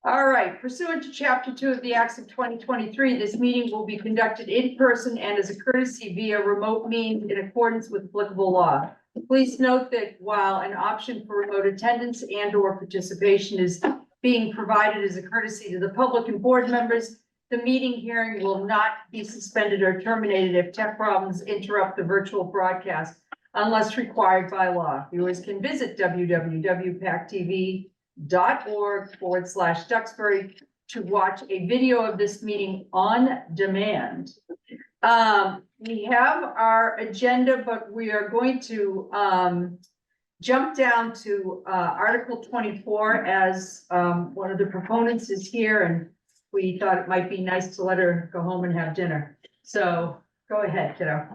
All right, pursuant to Chapter 2 of the Acts of 2023, this meeting will be conducted in person and as a courtesy via remote means in accordance with applicable law. Please note that while an option for remote attendance and/or participation is being provided as a courtesy to the public and board members, the meeting hearing will not be suspended or terminated if tech problems interrupt the virtual broadcast unless required by law. Viewers can visit www.pactv.org/Duxbury to watch a video of this meeting on demand. We have our agenda, but we are going to jump down to Article 24 as one of the proponents is here, and we thought it might be nice to let her go home and have dinner. So go ahead, kiddo.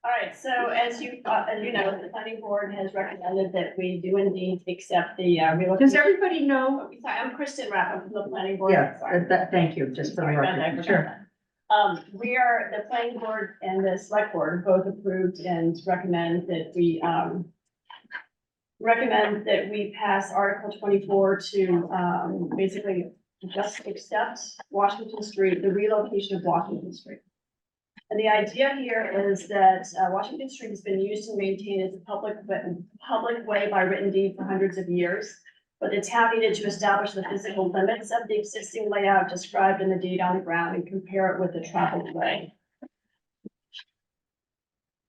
All right, so as you know, the planning board has recommended that we do indeed accept the relocation. Does everybody know? Oh, sorry, I'm Kristen Rapp, I'm from the planning board. Yeah, Sorry. thank you, just for the Sorry about that, I record. forgot Sure. that. The planning board and the select board both approved and recommend that we pass Article 24 to basically just accept Washington Street, the relocation of Washington Street. And the idea here is that Washington Street has been used and maintained as a public way by written deed for hundreds of years. But the town needed to establish the physical limits of the existing layout described in the deed on the ground and compare it with the traveled way.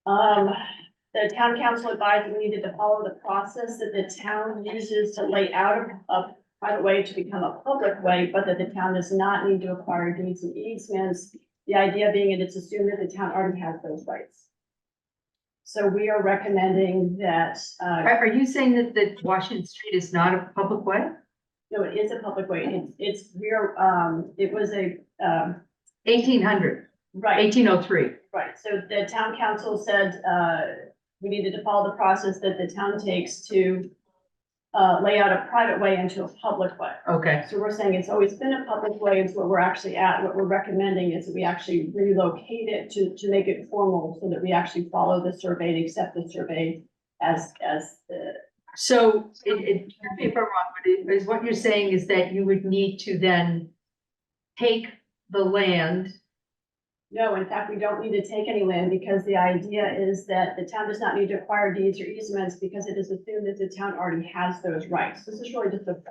The town council advised we needed to follow the process that the town uses to lay out a private way to become a public way, but that the town does not need to acquire deeds and easements. The idea being that it's assumed that the town already has those rights. So we are recommending that. Are you saying that Washington Street is not a public way? No, it is a public way. It was a 1800, right. 1803. Right, so the town council said, we needed to follow the process that the town takes to lay out a private way into a public way. Okay. So we're saying it's always been a public way, it's what we're actually at. What we're recommending is that we actually relocate it to make it formal so that we actually follow the survey and accept the survey as the. So it correct me if I'm wrong, but is what you're saying is that you would need to then take the land. No, in fact, we don't need to take any land because the idea is that the town does not need to acquire deeds or easements because it is assumed that the town already has those rights. This is really just a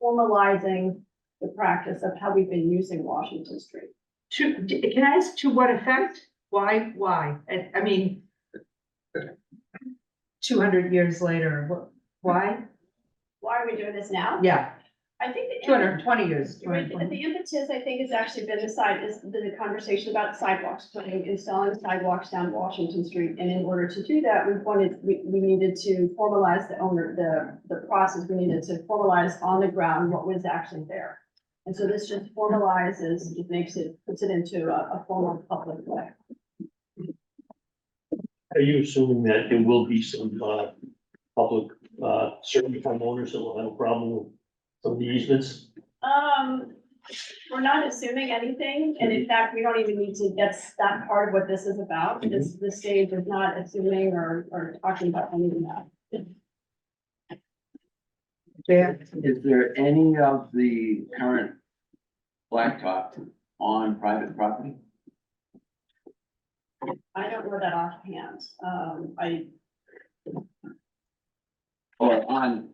formalizing the practice of how we've been using Washington Street. Can I ask to what effect? Why? I mean, 200 years later, why? Why are we doing this now? Yeah, I think the 220 years. Right, the impetus, I think, has actually been the conversation about sidewalks, installing sidewalks down Washington Street. And in order to do that, we needed to formalize the process. We needed to formalize on the ground what was actually there. And so this just formalizes, it puts it into a formal public way. Are you assuming that there will be some public certain homeowners that will have a problem with some of the easements? We're not assuming anything, and in fact, we don't even need to, that's that part of what this is about. This stage is not assuming or talking about any of that. Is there any of the current blacktop on private property? I don't know that offhand. Or on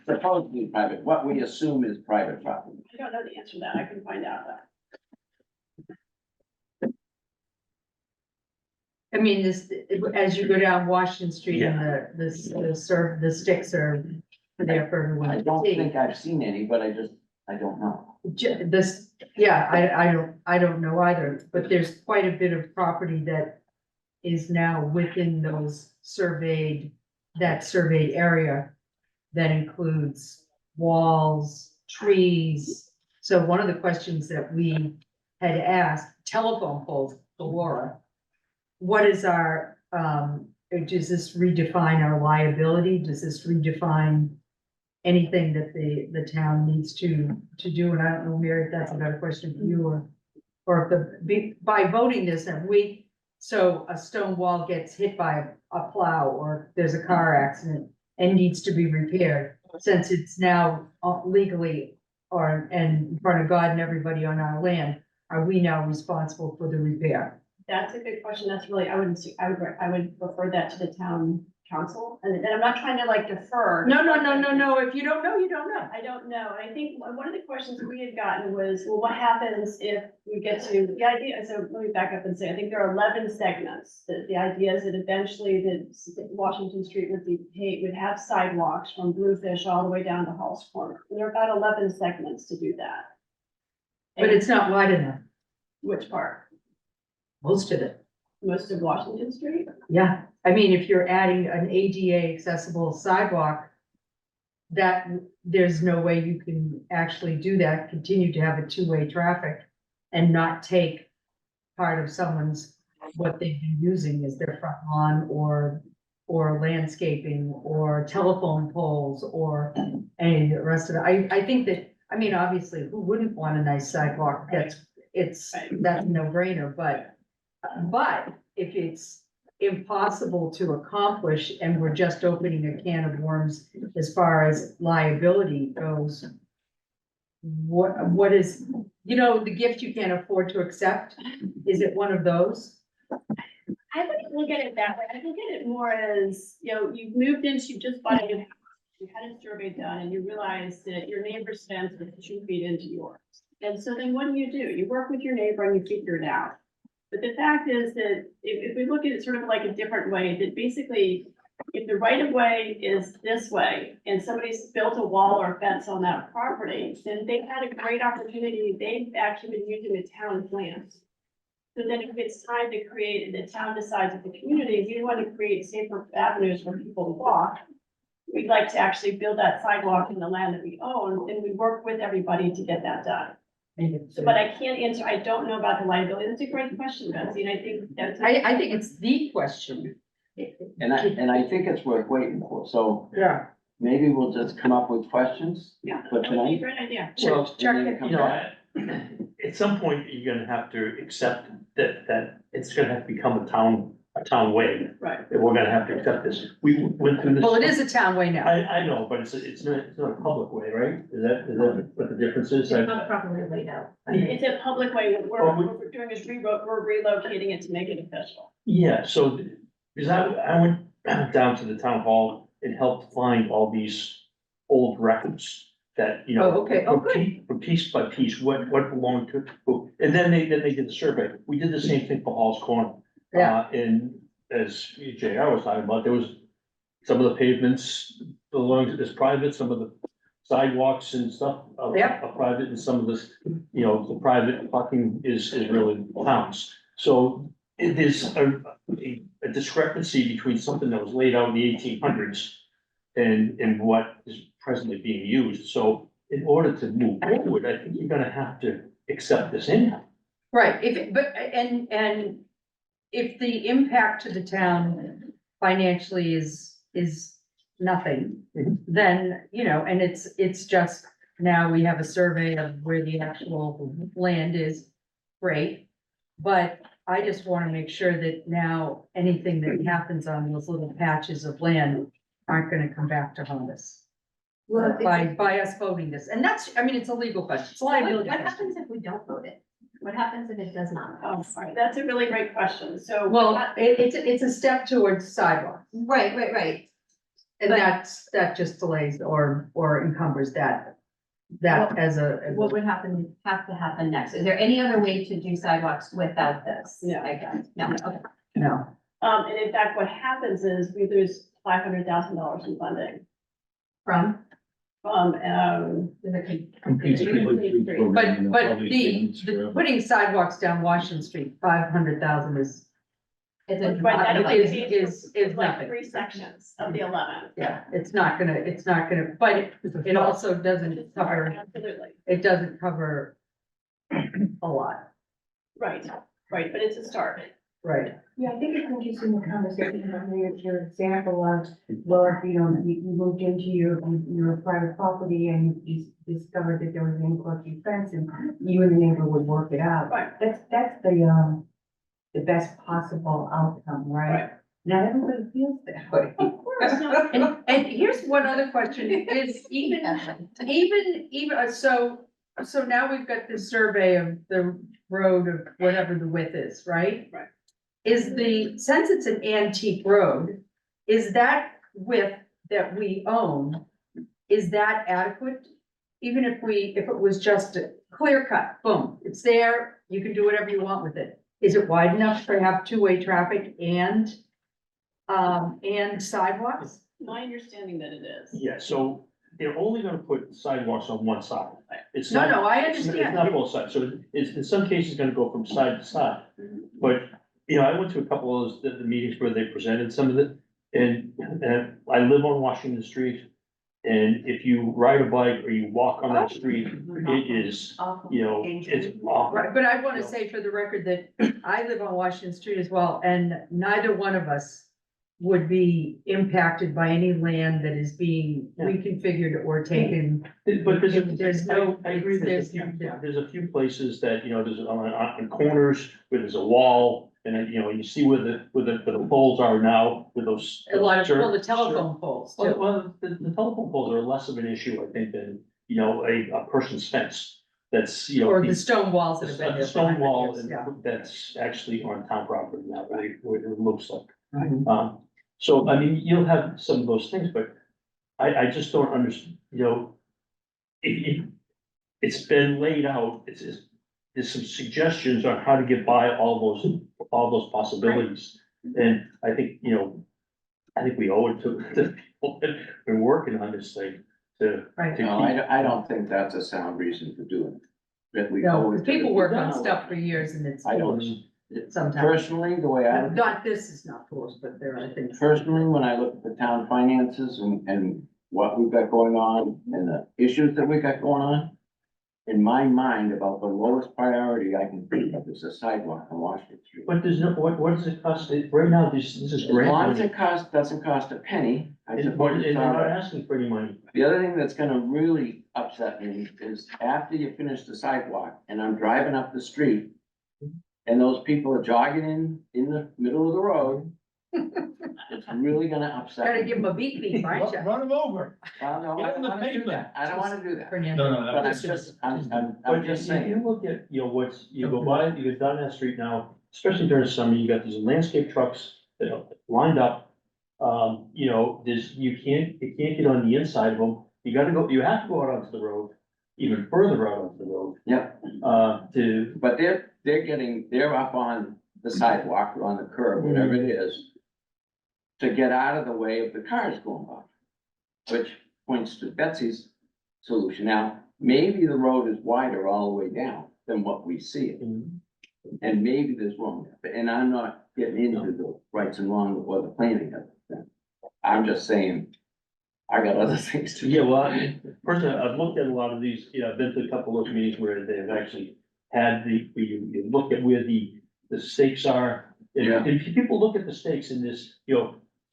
supposedly private, what we assume is private property? I don't know the answer to that. I can find out that. I mean, this, as you go down Washington Street and the sticks are there for everyone I to don't see. think I've seen any, but I don't know. I don't know either, but there's quite a bit of property that is now within those surveyed area that includes walls, trees. So one of the questions that we had asked, telephone poles, to Laura, what is our, does this redefine our liability? Does this redefine anything that the town needs to do? And I don't know, Mary, if that's a better question for you, or if by voting this, so a stone wall gets hit by a plow, or there's a car accident and needs to be repaired, since it's now legally or, and in front of God and everybody on our land, are we now responsible for the repair? That's a good question. That's really, I would refer that to the town council. And I'm not trying to like defer. No, if you don't know, you don't know. I don't know. And I think one of the questions we had gotten was, well, what happens if we get to the idea? So let me back up and say, I think there are 11 segments. The idea is that eventually Washington Street would have sidewalks from Bluefish all the way down to Hall's Corner. And there are about 11 segments to do that. But it's not wide enough, Which part? most of it. Most of Washington Street? Yeah, I mean, if you're adding an ADA accessible sidewalk, that, there's no way you can actually do that, continue to have a two-way traffic and not take part of someone's, what they've been using as their front lawn or landscaping or telephone poles or any of the rest of it. I think that, I mean, obviously, who wouldn't want a nice sidewalk? That's a no-brainer, but if it's impossible to accomplish and we're just opening a can of worms as far as liability goes, what is, the gift you can't afford to accept? Is it one of those? I wouldn't look at it that way. I look at it more as, you've moved into, you just bought a new house, you had a survey done and you realized that your neighbor's fence was 2 feet into yours. And so then what do? You work with your neighbor and you figure it out. But the fact is that if we look at it sort of like a different way, that basically, if the right of way is this way and somebody's built a wall or fence on that property, then they've had a great opportunity. They've actually been using the town's land. So then if it's time to create, and the town decides at the community, we want to create safer avenues for people to walk. We'd like to actually build that sidewalk in the land that we own, and we work with everybody to get that done. But I can't answer, I don't know about the liability. That's a great question, Betsy, and I think that's. I think it's the question. And I think it's worth waiting for, so Yeah. maybe we'll just come up with questions Yeah. for tonight. Great idea. Well, Check and then it. come You back. know, at some point, you're gonna have to accept that it's gonna have to become a town way. Right. That we're gonna have to accept this. We went through this. Well, it is a town way now. I know, but it's not a public way, right? Is that what the difference is? It's not properly laid out. It's a public way. What we're doing is we're relocating it to make it official. Yeah, so, because I went down to the town hall and helped find all these old records that, Oh, okay. Oh, good. from piece by piece, what belonged to who. And then they did the survey. We did the same thing for Hall's Corner. Yeah. And as JR was talking about, there was some of the pavements belong to this private, some of the sidewalks and stuff are Yep. are private, and some of this, the private parking is really towns. So it is a discrepancy between something that was laid out in the 1800s and what is presently being used. So in order to move forward, I think you're gonna have to accept this anyhow. Right, and if the impact to the town financially is nothing, Mhm. then, and it's just, now we have a survey of where the actual land is, great. But I just wanna make sure that now anything that happens on those little patches of land aren't gonna come back to haunt us. Well, By us voting this, and that's, I mean, it's a legal question, it's a liability what question. happens if we don't vote it? What happens if it does not? Oh, sorry. That's a really great question. So. Well, it's a step towards sidewalks. Right. And But- that just delays or encumbers that as a. What would have to happen next? Is there any other way to do sidewalks without this? No. I guess, no, okay. No, And in fact, what happens is we lose $500,000 in funding From? from, but the putting sidewalks down Washington Street, 500,000 is It's a. Right, that only is- pays for, is like nothing. 3 sections of the 11. Yeah, it's not gonna, but it also doesn't cover, Absolutely. it doesn't cover a lot, Right, but it's a start. right? Yeah, I think it's interesting the conversation about your example of, well, if you moved into your private property and you discovered that there was an encroaching fence and you and the neighbor would work it out. Right. That's the best possible outcome, right? Right. Not everybody feels that way. Of course. And here's one other question, is so now we've got this survey of the road of whatever the width is, right? Right. Since it's an antique road, is that width that we own, is that adequate? Even if it was just a clear cut, boom, it's there, you can do whatever you want with it. Is it wide enough to have two-way traffic and sidewalks? My understanding that it is. Yeah, so they're only gonna put sidewalks on one side. It's No, not. no, I It's understand. not both sides, so it's in some cases gonna go from side to side. But, I went to a couple of those, the meetings where they presented some of it, and I live on Washington Street. And if you ride a bike or you walk on that street, it is, it's awful. Right, but I wanna say for the record that I live on Washington Street as well, and neither one of us would be impacted by any land that is being Yeah. reconfigured or taken. But There's no- I agree, there's- there's a few places that, there's on corners where there's a wall. And then, you see where the poles are now with those. A lot of, cer- well, the telephone poles too. Well, the telephone poles are less of an issue, I think, than, a person's fence. That's, Or the stone walls that have been a there. for stone 100 wall, years, and yeah. that's actually on town property now, right, what it looks like. Mhm. So, I mean, you'll have some of those things, but I just don't understand, it's been laid out, there's some suggestions on how to get by all those possibilities. And I think, I think we owe it to the people that have been working on this thing to. Right. to No, keep- I don't think that's a sound reason for doing it. That we No, owe it because to the people work on No. stuff for years and it's I don't, foolish sometimes. personally, the way I, Not, this is not foolish, but there are things. personally, when I look at the town finances and what we've got going on and the issues that we got going on, in my mind, about the lowest priority I can think of is a sidewalk on Washington Street. But there's no, what does it cost? Right now, this is As grant long as money. it doesn't cost a penny, I And suppose and it's they're all not right. asking for any money. The other thing that's gonna really upset me is after you finish the sidewalk and I'm driving up the street and those people are jogging in the middle of the road, it's really gonna upset Gotta me. give them a beat, aren't you? Run them over. Well, no, I Get don't in the wanna do pavement. that. I don't wanna do that. Fernando. No, But I'm just, I'm But just if saying. you look at, what's, you go by, you go down that street now, especially during the summer, you got these landscape trucks that are lined up. You can't get on the inside of them, you have to go out onto the road, even further out onto the road. Yep. To, But they're up on the sidewalk or on the curb, whatever it is, to get out of the way of the cars going by. Which points to Betsy's solution. Now, maybe the road is wider all the way down than what we see it. And maybe there's room there, and I'm not getting into the rights and wrongs or the planning of it. I'm just saying, I got other things to do. yeah, well, personally, I've looked at a lot of these, I've been to a couple of those meetings where they've actually had you look at where the stakes are. And Yeah. if people look at the stakes in this,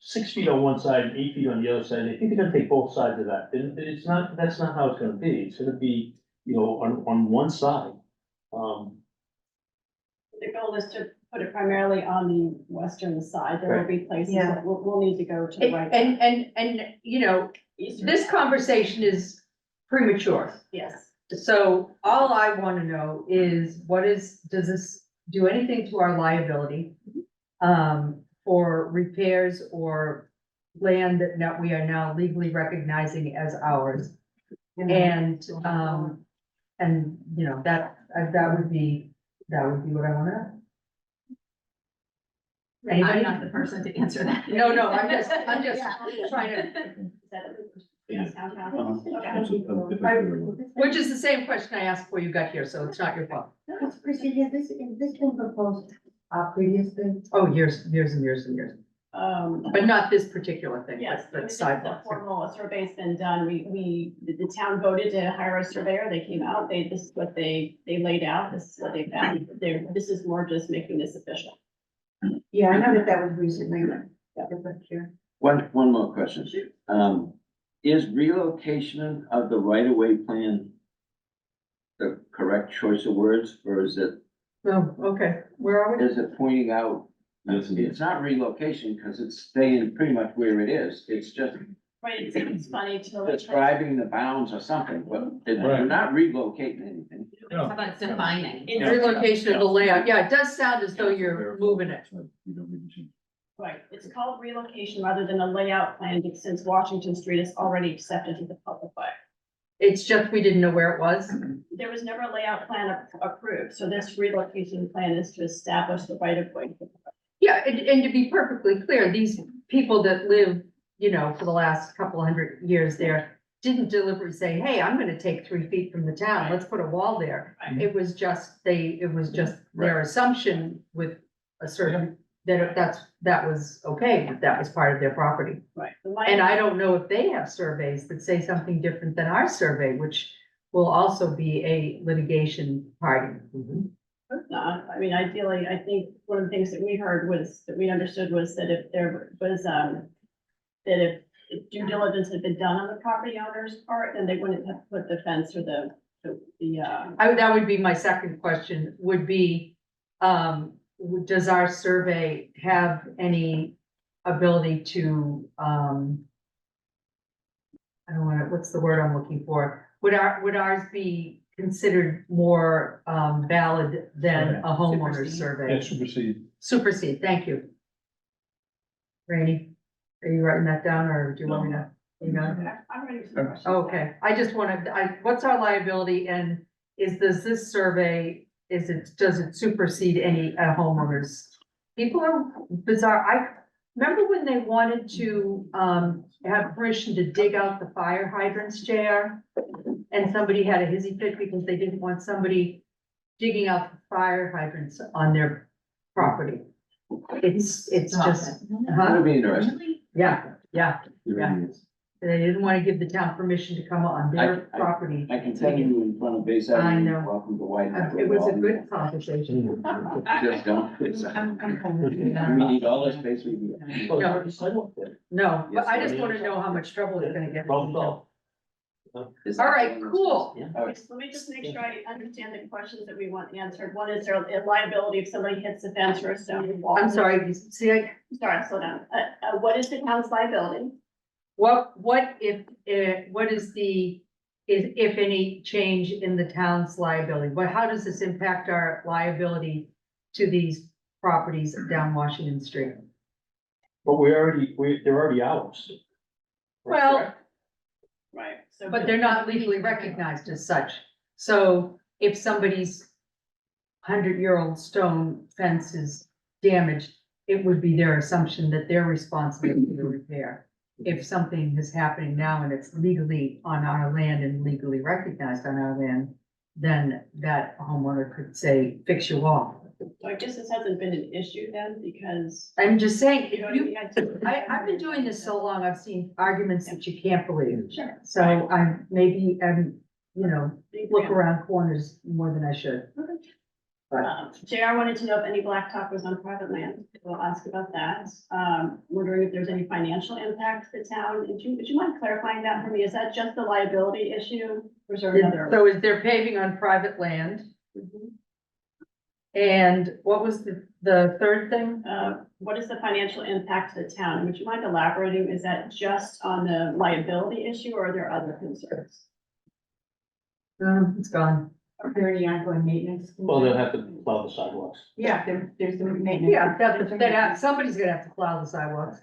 6 feet on one side and 8 feet on the other side, they think they're gonna take both sides of that, and that's not how it's gonna be, it's gonna be, on one side. The goal is to put it primarily on the western side. There will be places Yeah. that we'll need to go to the right. And, Eastern this side. conversation is premature. Yes. So all I wanna know is does this do anything to our liability? For repairs or land that we are now legally recognizing as ours? And, that would be what I wanna know. I'm Anybody? not the person to answer that. No, I'm just trying to, Is that it? Yes, downtown. which is the same question I asked before you got here, so it's not your fault. Christian, has this been proposed, previously? Oh, years and years and years, but not this particular thing, Yes, but this is sidewalks. the formal survey's been done. The town voted to hire a surveyor. They came out, this is what they laid out. This is what they found. This is more just making this official. Yeah, I know that was recently, but sure. One more question. Is relocation of the right-of-way plan the correct choice of words, or is it Oh, okay, where are we? pointing out It's not relocation, because it's staying pretty much where it is, it's just Right, it's funny to. describing the bounds or something, but you're not relocating anything. How about defining? It's- Relocation of the layout, yeah, it does sound as though you're moving it. Right, it's called relocation rather than a layout plan, because since Washington Street is already accepted to the public way. It's just, we didn't know where it was. There was never a layout plan approved, so this relocation plan is to establish the right of way. Yeah, and to be perfectly clear, these people that live, you know, for the last couple hundred years there, didn't deliberately say, hey, I'm gonna take 3 feet from the town, let's put a wall there. Right. It was just their assumption with a certain, that was okay, that was part of their property. Right. And I don't know if they have surveys that say something different than our survey, which will also be a litigation party. Not, I mean, ideally, I think one of the things that we heard was, that we understood was that if there was, that if due diligence had been done on the property owner's part, then they wouldn't have put the fence or the. That would be my second question, would be, does our survey have any ability to, I don't want to, what's the word I'm looking for? Would ours be considered more, valid than a homeowner's survey? Supersede. Supersede, thank you. Rainey, are you writing that down, or do you want me to? You know? I'm ready for some questions. Okay, I just wanted, what's our liability, and does this survey, does it supersede any homeowners? People are bizarre, I remember when they wanted to, have permission to dig out the fire hydrants, JR? And somebody had a hissy fit because they didn't want somebody digging out the fire hydrants on their property. It's just, huh? It'll be interesting. Yeah, yeah, It really is. they didn't want to give the town permission to come on their property. I can tell you in front of Base I Avenue, know. welcome to White. It was a good conversation. Just don't, it's, I'm coming. we need all the space we need. Well, there's already sidewalk there. No, but I Yes, just want to know how much trouble it's gonna get. Problem solved. All right, cool. All right. Let me just make sure I understand the questions that we want answered. One is there a liability if somebody hits the fence or a stone wall? I'm sorry, see, Sorry, slow down. What is the town's liability? what if, what is the, if any change in the town's liability? How does this impact our liability to these properties down Washington Street? But they're already ours. Well, Right. So. but they're not legally recognized as such. So if somebody's 100-year-old stone fence is damaged, it would be their assumption that they're responsible for the repair. If something is happening now and it's legally on our land and legally recognized on our land, then that homeowner could say, fix your wall. So I guess this hasn't been an issue then, because. I'm just saying, You know if what I mean? I've been doing this so long, I've seen arguments that you can't believe. Sure. So I'm maybe, look around corners more than I should. JR wanted to know if any blacktop was on private land. We'll ask about that. Wondering if there's any financial impact to the town. Would you mind clarifying that for me? Is that just the liability issue? Or is there another? So is there paving on private land? Mhm. And what was the third thing? What is the financial impact to the town? Would you mind elaborating? Is that just on the liability issue or are there other concerns? It's gone. Are there any ongoing maintenance? Well, they'll have to plow the sidewalks. Yeah, there's some maintenance. Yeah, somebody's gonna have to plow the sidewalks.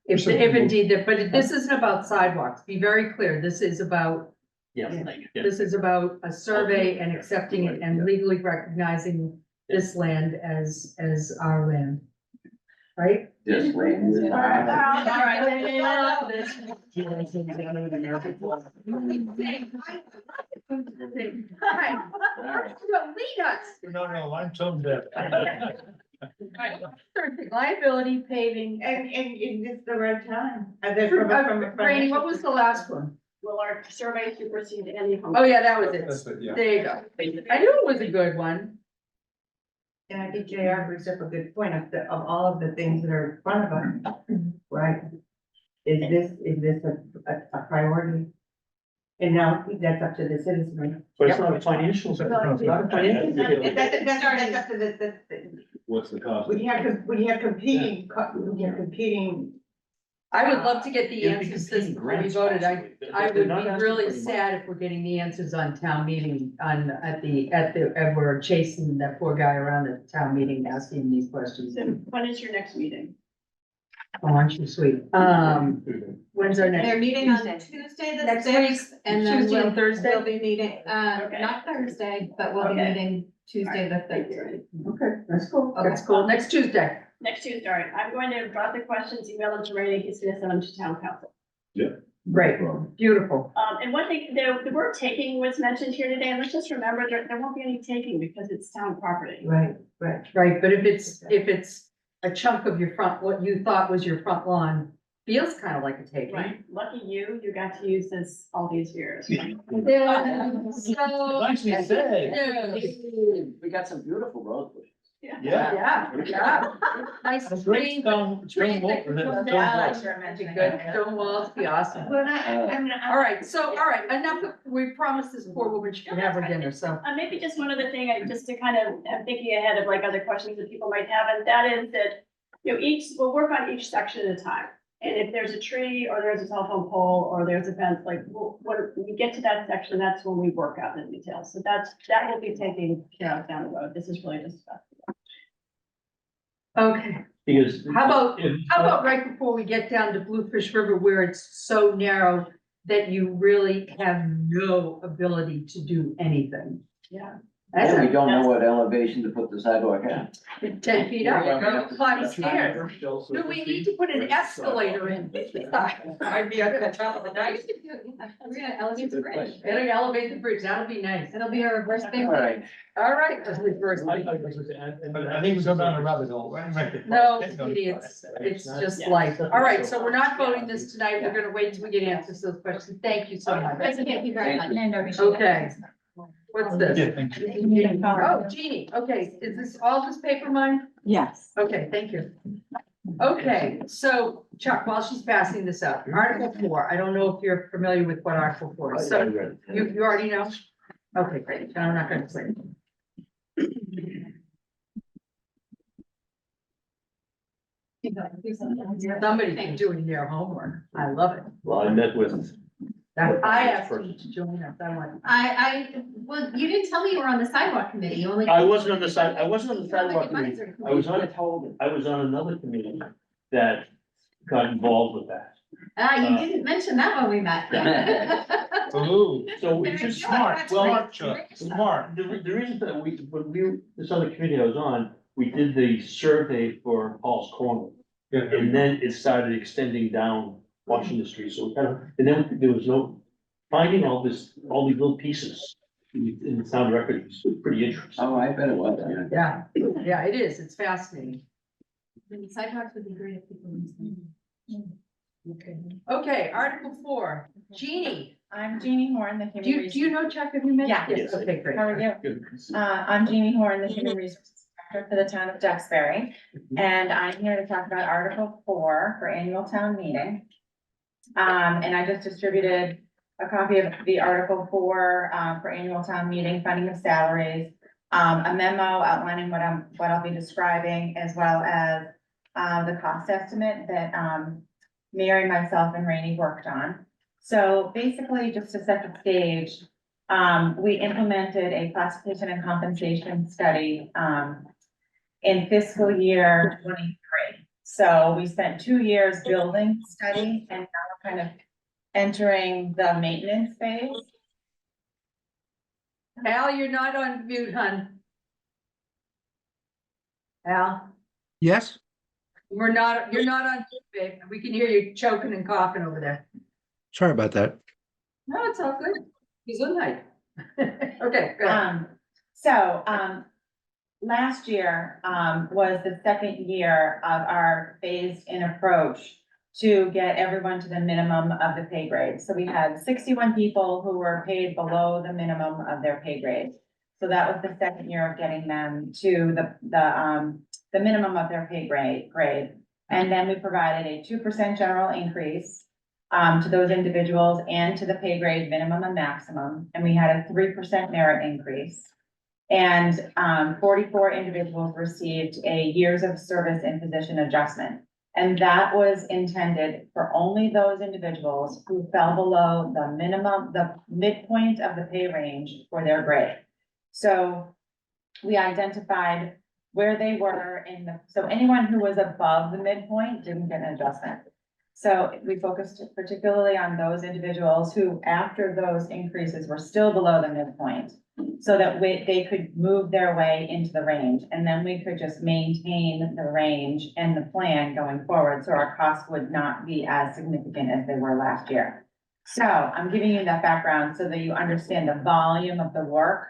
If indeed, but this isn't about sidewalks. Be very clear. This is about, Yeah. Yeah. this is about a survey and accepting it and legally recognizing this land as our land. Right? This land is ours. Lead us. No, I'm tone deaf. Liability, paving, And is this the right time? Rainey, what was the last one? Will our survey supersede any home? Oh, yeah, that was That's it. it, yeah. There you go. I knew it was a good one. And I think JR brings up a good point of all of the things that are in front of us, right? Is this a priority? And now that's up to the citizenry. But it's not a financial. It's not a financial. That's up to what's the cost? We have competing, I would love to get the It'd be answers competing before we grants voted. possibly. I They're would not be asking really for any money. sad if we're getting the answers on town meeting, and we're chasing that poor guy around at town meeting asking these questions. So when is your next meeting? Oh, aren't you sweet? When's our They're next? meeting on Tuesday the Next sixth, and then Tuesday and we'll Thursday? be meeting, Okay. not Thursday, but we'll be Okay. meeting Tuesday the third. Okay, that's cool. Okay. That's cool. Next Tuesday. Next Tuesday, all right. I'm going to drop the questions, email them to Randy, he's gonna send them to town council. Great, beautiful. And one thing, the word taking was mentioned here today, and let's just remember, there won't be any taking because it's town property. Right. Right, but if it's a chunk of your front, what you thought was your front lawn, feels kind of like a taking. Right, lucky you got to use this all these years. Yeah, so. Nicely said. Yeah. We got some beautiful rose bushes. Yeah. Yeah. Nice That's great green. stone wall. That'd be good. Stone walls, be awesome. All right, enough, we promised this poor woman she could have her dinner, so. Maybe just one other thing, just to kind of, I'm thinking ahead of like other questions that people might have, and that is that, we'll work on each section at a time. And if there's a tree, or there's a telephone pole, or there's a fence, like, when we get to that section, that's when we work out the details. So that will be taken care of down the road. This is really just about. Okay, Because. How about- if- how about right before we get down to Bluefish River where it's so narrow that you really have no ability to do anything? Yeah. That's And we don't know what elevation to put the sidewalk at. 10 feet up, Yeah. go climb stairs. Do we need to put an escalator in? I'd be up at the top of the night. We're gonna elevate the bridge. Get an elevated bridge, that'll be nice. It'll be a reverse thing. All right. All right, let's reverse. But I think we go down a rabbit hole, right? No, it's just life. All right, so we're not voting this tonight. We're gonna wait till we get answers to those questions. Thank you so much. Thank you very much. Okay. What's this? Yeah, thank you. Oh, Jeannie, okay, is this all this paper mine? Yes. Okay, thank you. Okay, so Chuck, while she's passing this out, Article 4, I don't know if you're familiar with what Article 4 is, so you already know? Okay, great, I'm not gonna say it. Somebody's doing their homework, I love it. Well, I met with. I asked you to join us, I want. Well, you didn't tell me you were on the sidewalk committee, you only. I wasn't on the sidewalk committee. Advisory I was on another committee that got involved with that. You didn't mention that when we met. Ooh, So Very it's good. just smart. That's Well, great. Chuck, smart. the reason that this other committee I was on, we did the survey for Paul's Corner. And then it started extending down Washington Street, so and then there was no finding all these little pieces in the sound record, it's pretty interesting. Oh, I bet it was, yeah. Yeah, it is, it's fascinating. Sidewalks would be great if people listened. Okay, Article 4, Jeannie, I'm Jeannie Horn, the do Human you, do you know Chuck, have you met? Yeah. Yes. Okay, great. How are you? Good. I'm Jeannie Horn, the Human Resources Director for the town of Duxbury. And I'm here to talk about Article 4 for annual town meeting. And I just distributed a copy of the Article 4 for annual town meeting, funding of salaries. A memo outlining what I'll be describing, as well as the cost estimate that Mary, myself, and Rainey worked on. So basically, just to set the stage, we implemented a classification and compensation study in fiscal year 23. So we spent 2 years building the study, and now we're kind of entering the maintenance phase. Al, you're not on mute, hon. Al, Yes, you're not on mute, babe. We can hear you choking and coughing over there. sorry about that. No, it's all good. He's on night. Okay, good. Last year, was the second year of our phased-in approach to get everyone to the minimum of the pay grade. So we had 61 people who were paid below the minimum of their pay grade. So that was the second year of getting them to the minimum of their pay grade. And then we provided a 2% general increase to those individuals and to the pay grade minimum and maximum. And we had a 3% merit increase. And 44 individuals received a years of service in position adjustment. And that was intended for only those individuals who fell below the minimum, the midpoint of the pay range for their grade. So we identified where they were so anyone who was above the midpoint didn't get an adjustment. So we focused particularly on those individuals who, after those increases, were still below the midpoint, so that they could move their way into the range, and then we could just maintain the range and the plan going forward, so our costs would not be as significant as they were last year. So I'm giving you that background so that you understand the volume of the work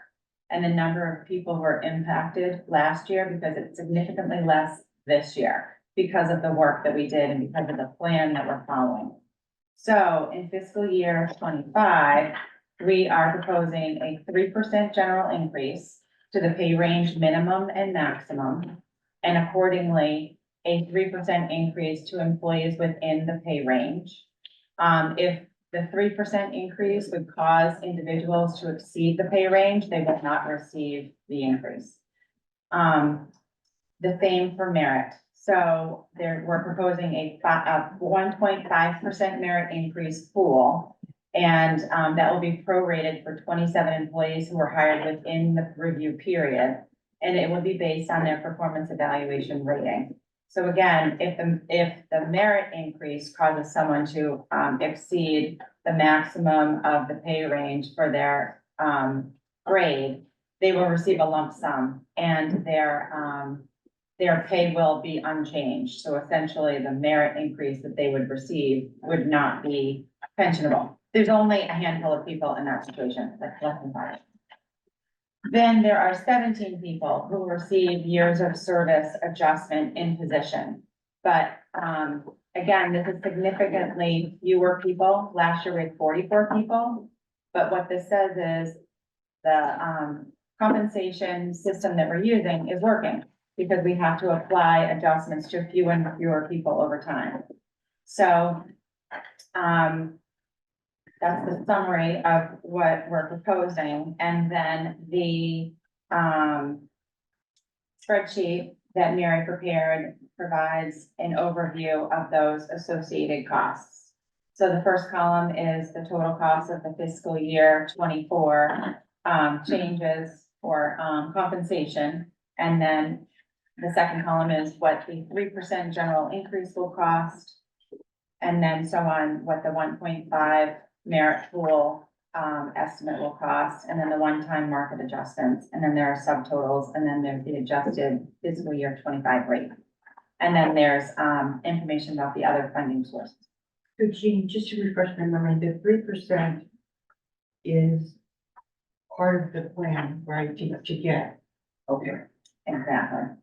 and the number of people who were impacted last year, because it's significantly less this year because of the work that we did and because of the plan that we're following. So in fiscal year 25, we are proposing a 3% general increase to the pay range minimum and maximum, and accordingly, a 3% increase to employees within the pay range. If the 3% increase would cause individuals to exceed the pay range, they would not receive the increase. The same for merit. So we're proposing a 1.5% merit increase pool. And that will be prorated for 27 employees who were hired within the review period. And it will be based on their performance evaluation rating. So again, if the merit increase causes someone to exceed the maximum of the pay range for their grade, they will receive a lump sum, and their pay will be unchanged. So essentially, the merit increase that they would receive would not be pensionable. There's only a handful of people in that situation, like less than 5. Then there are 17 people who receive years of service adjustment in position. But again, this is significantly fewer people. Last year we had 44 people. But what this says is the compensation system that we're using is working, because we have to apply adjustments to fewer and fewer people over time. So that's the summary of what we're proposing. And then the spreadsheet that Mary prepared provides an overview of those associated costs. So the first column is the total cost of the fiscal year 24 changes for compensation. And then the second column is what the 3% general increase will cost. And then so on, what the 1.5 merit pool estimate will cost, and then the one-time market adjustments, and then there are subtotals, and then there's the adjusted fiscal year 25 rate. And then there's information about the other funding sources. So Jean, just to refresh my memory, the 3% is part of the plan, right, to get, okay, Exactly.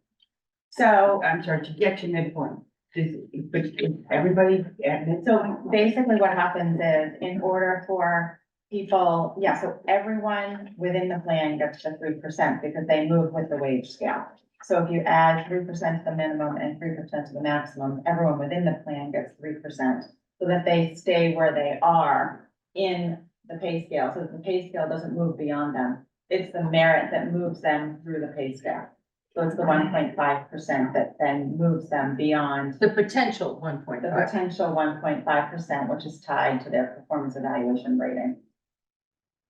So I'm sorry, to get to midpoint. But everybody at midpoint? So basically what happens is, in order for people, so everyone within the plan gets the 3% because they move with the wage scale. So if you add 3% to the minimum and 3% to the maximum, everyone within the plan gets 3%, so that they stay where they are in the pay scale, so that the pay scale doesn't move beyond them. It's the merit that moves them through the pay scale. So it's the 1.5% that then moves them beyond The potential 1.5. the potential 1.5%, which is tied to their performance evaluation rating.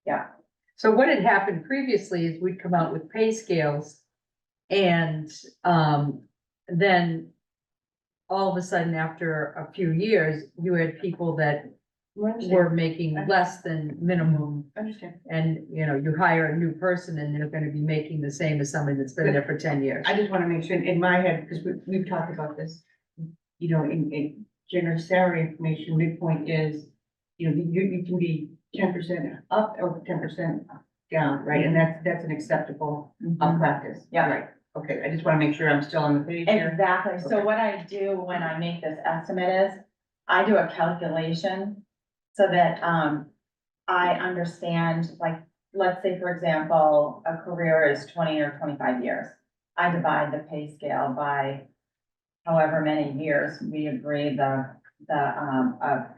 Yeah, So what had happened previously is we'd come out with pay scales, and then all of a sudden, after a few years, you had people that were making less than minimum. Understand. And, you hire a new person and they're gonna be making the same as somebody that's been there for 10 years. I just want to make sure in my head, because we've talked about this, in general salary information, midpoint is, you can be 10% up or 10% down, right? And that's an acceptable practice. Yeah. Right. Okay, I just want to make sure I'm still on the page here. exactly. So Okay. what I do when I make this estimate is, I do a calculation so that I understand, like, let's say, for example, a career is 20 or 25 years. I divide the pay scale by however many years we agree a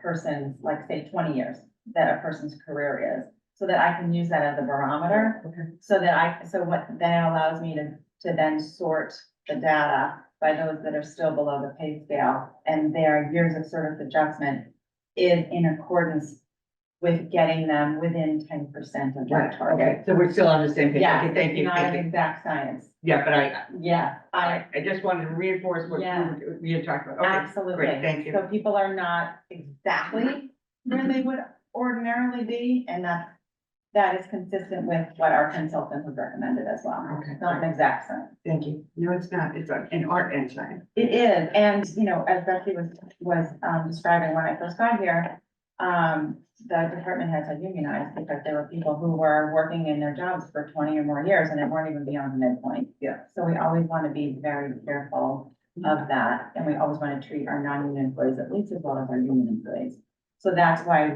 person's, like, say, 20 years that a person's career is. so that I can use that as a barometer. Okay. So what then allows me to then sort the data by those that are still below the pay scale, and their years of service adjustment is in accordance with getting them within 10% of their Okay, target. so we're still on the same page. Yeah, Okay, thank it's you, not thank an you. exact science. Yeah, but I Yeah, just wanted to reinforce what Yeah. we had talked about. Okay, absolutely. great, thank you. So people are not exactly where they would ordinarily be, and that is consistent with what our consultant has recommended as well. Okay. It's not an exact science. Thank you. No, it's not. It's an art and science. It is, and, you know, as Betsy was describing when I first got here, the department heads had unionized because there were people who were working in their jobs for 20 or more years and it weren't even beyond the midpoint. Yeah. So we always want to be very careful of that, and we always want to treat our non-union employees at least as well as our union employees. So that's why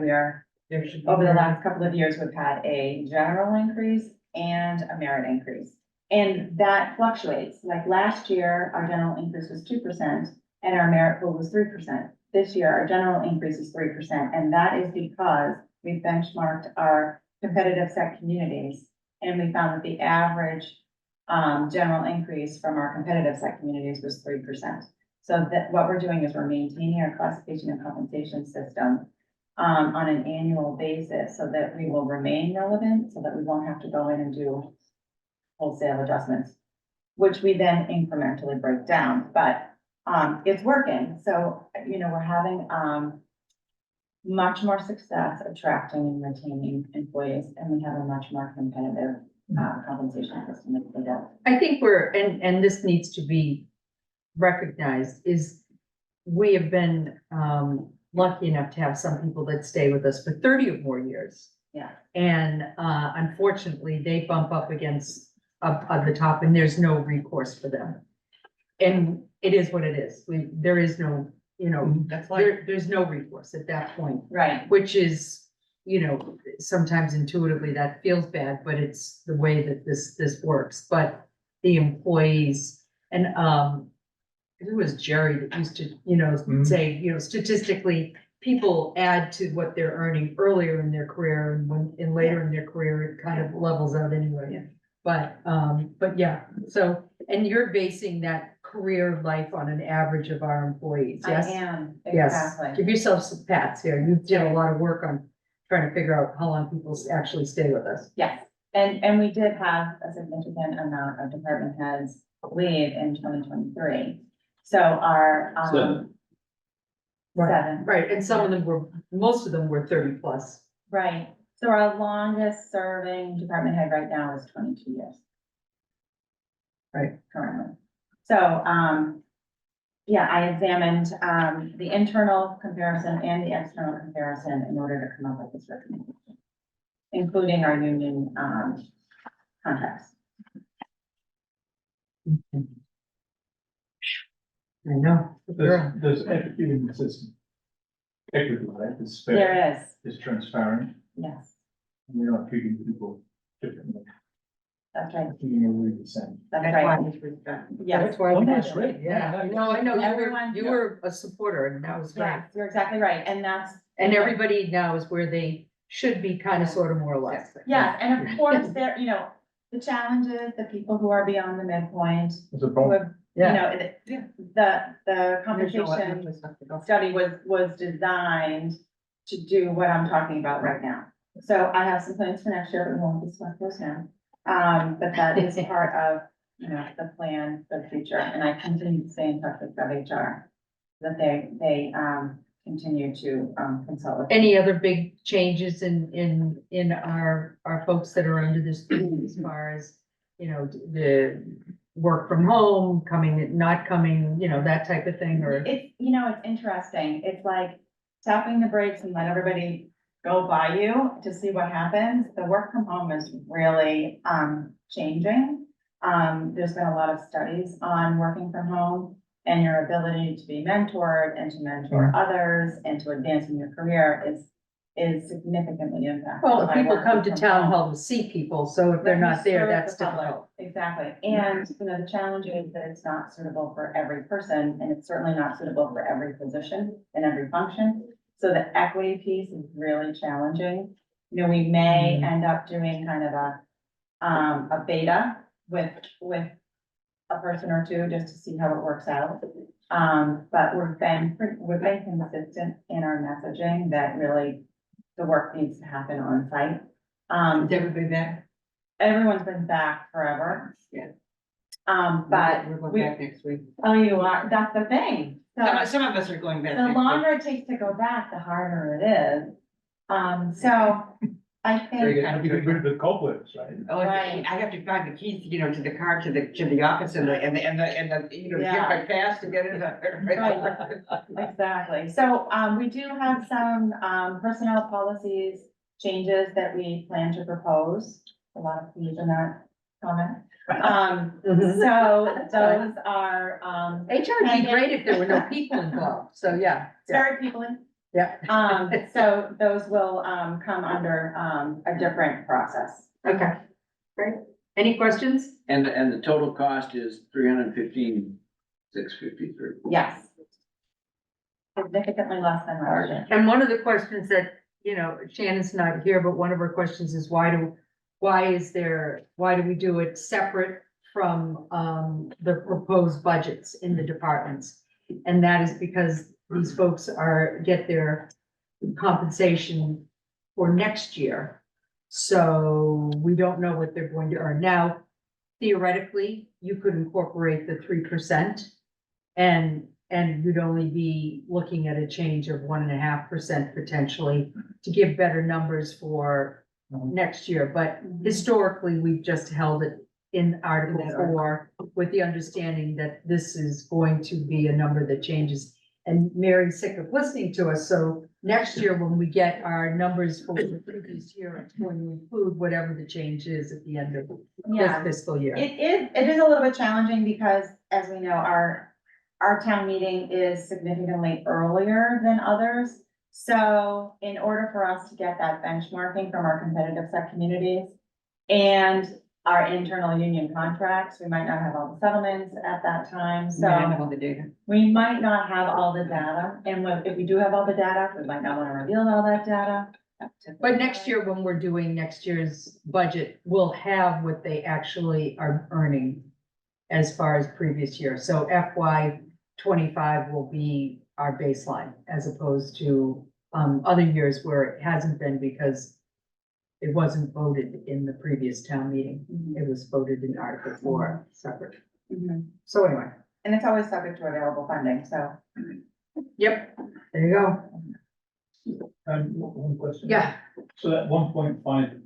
There should be. over the last couple of years, we've had a general increase and a merit increase. And that fluctuates, like last year, our general increase was 2% and our merit pool was 3%. This year, our general increase is 3%, and that is because we benchmarked our competitive set communities. And we found that the average, general increase from our competitive set communities was 3%. So that what we're doing is we're maintaining our classification and compensation system on an annual basis so that we will remain relevant, so that we won't have to go in and do wholesale adjustments, which we then incrementally break down, but it's working. So, you know, we're having much more success attracting and retaining employees, and we have a much more competitive compensation system as a result. I think and this needs to be recognized, is we have been, lucky enough to have some people that stay with us for 30 or more years. Yeah. And, unfortunately, they bump up against, of the top, and there's no recourse for them. And it is what it is. There is no, you know, That's like, there's no recourse at that point, Right. which is, you know, sometimes intuitively that feels bad, but it's the way that this works. But the employees and, it was Jerry that used to, you know, say, you know, statistically, people add to what they're earning earlier in their career, and later in their career, it kind of levels out anyway. Yeah. But yeah, so, and you're basing that career life on an average of our employees, I yes? am, Yes, exactly. give yourself some pats here. You did a lot of work on trying to figure out how long people actually stay with us. Yes, and we did have a significant amount of department heads leave in 2023. So our, seven. Right, and some of them most of them were 30 plus. Right, so our longest serving department head right now is 22 years. Right. Currently. So, yeah, I examined, the internal comparison and the external comparison in order to come up with this recommendation, including our union, contracts. I know. There's equity in the system. Equity, right, is fair, There is transparent, yes, and we're not treating people differently, that's right, treating everybody the same. that's that's why right, this was done. yes. That's why. Oh, we that's did it. great. Yeah, Yeah, no, I know, Everyone- you were a supporter, and that was great. Yeah, you're exactly right, and that's. And everybody now is where they should be, kind of, sort of, more or less. Yes, and of course, there, you know, the challenge is the people who are beyond the midpoint, It's a who problem. have, you know, the compensation study was designed to do what I'm talking about right now. So I have some plans for next year, but we won't discuss those now. But that is part of, you know, the plan for the future, and I continue to stay in touch with HR. That they continue to consult with. Any other big changes in our folks that are under this, as far as, you know, the work from home, coming, not coming, you know, that type of thing, or? It's, you know, it's interesting. It's like tapping the brakes and let everybody go by you to see what happens. The work from home is really, changing. There's been a lot of studies on working from home and your ability to be mentored and to mentor others and to advance in your career is significantly impacted. Well, by people working come to from town home. hall to see people, so if they're Let me not there, serve that's the public. difficult. Exactly, and, you know, the challenge is that it's not suitable for every person, and it's certainly not suitable for every position and every function. So the equity piece is really challenging You know, we may end up doing kind of a beta with a person or two, just to see how it works out. But we've been consistent in our messaging that really the work needs to happen on site. Is everybody there? Everyone's been back forever. Yeah. But We're we, going back next week. oh, you are, that's the thing. So Some of us are going back. the longer it takes to go back, the harder it is. So I think, You have to get rid of the cobwebs, right? Oh, Right. I have to find the keys, you know, to the car, to the office and the, you know, Yeah. get my pass to get in there. Right. Exactly. So, we do have some, personnel policies changes that we plan to propose. A lot of these in that comment. So those are, HR would be great if there were no people involved, so yeah. very people. Yeah. So those will, come under, a different process. Okay, great. Any questions? And the total cost is 315,653. Yes. Significantly less than last year. And one of the questions that, you know, Shannon's not here, but one of her questions is why do we do it separate from, the proposed budgets in the departments? And that is because these folks get their compensation for next year. So we don't know what they're going to earn. Now, theoretically, you could incorporate the 3% and you'd only be looking at a change of 1.5% potentially to give better numbers for next year. But historically, we've just held it in Article 4 with the understanding that this is going to be a number that changes. And Mary's sick of listening to us, so next year when we get our numbers for the previous year, it's going to include whatever the change is at the end of this Yeah. fiscal year. It is a little bit challenging because, as we know, our town meeting is significantly earlier than others. So in order for us to get that benchmarking from our competitive set communities and our internal union contracts, we might not have all the settlements at that time, so all the data. we might not have all the data. And if we do have all the data, we might not want to reveal all that data. But next year, when we're doing next year's budget, we'll have what they actually are earning as far as previous year. So FY 25 will be our baseline as opposed to other years where it hasn't been because it wasn't voted in the previous town meeting. It was voted in Article 4 separate. Mhm. So anyway, And it's always subject to available funding, so. yep, there you go. One question. Yeah, So that 1.5,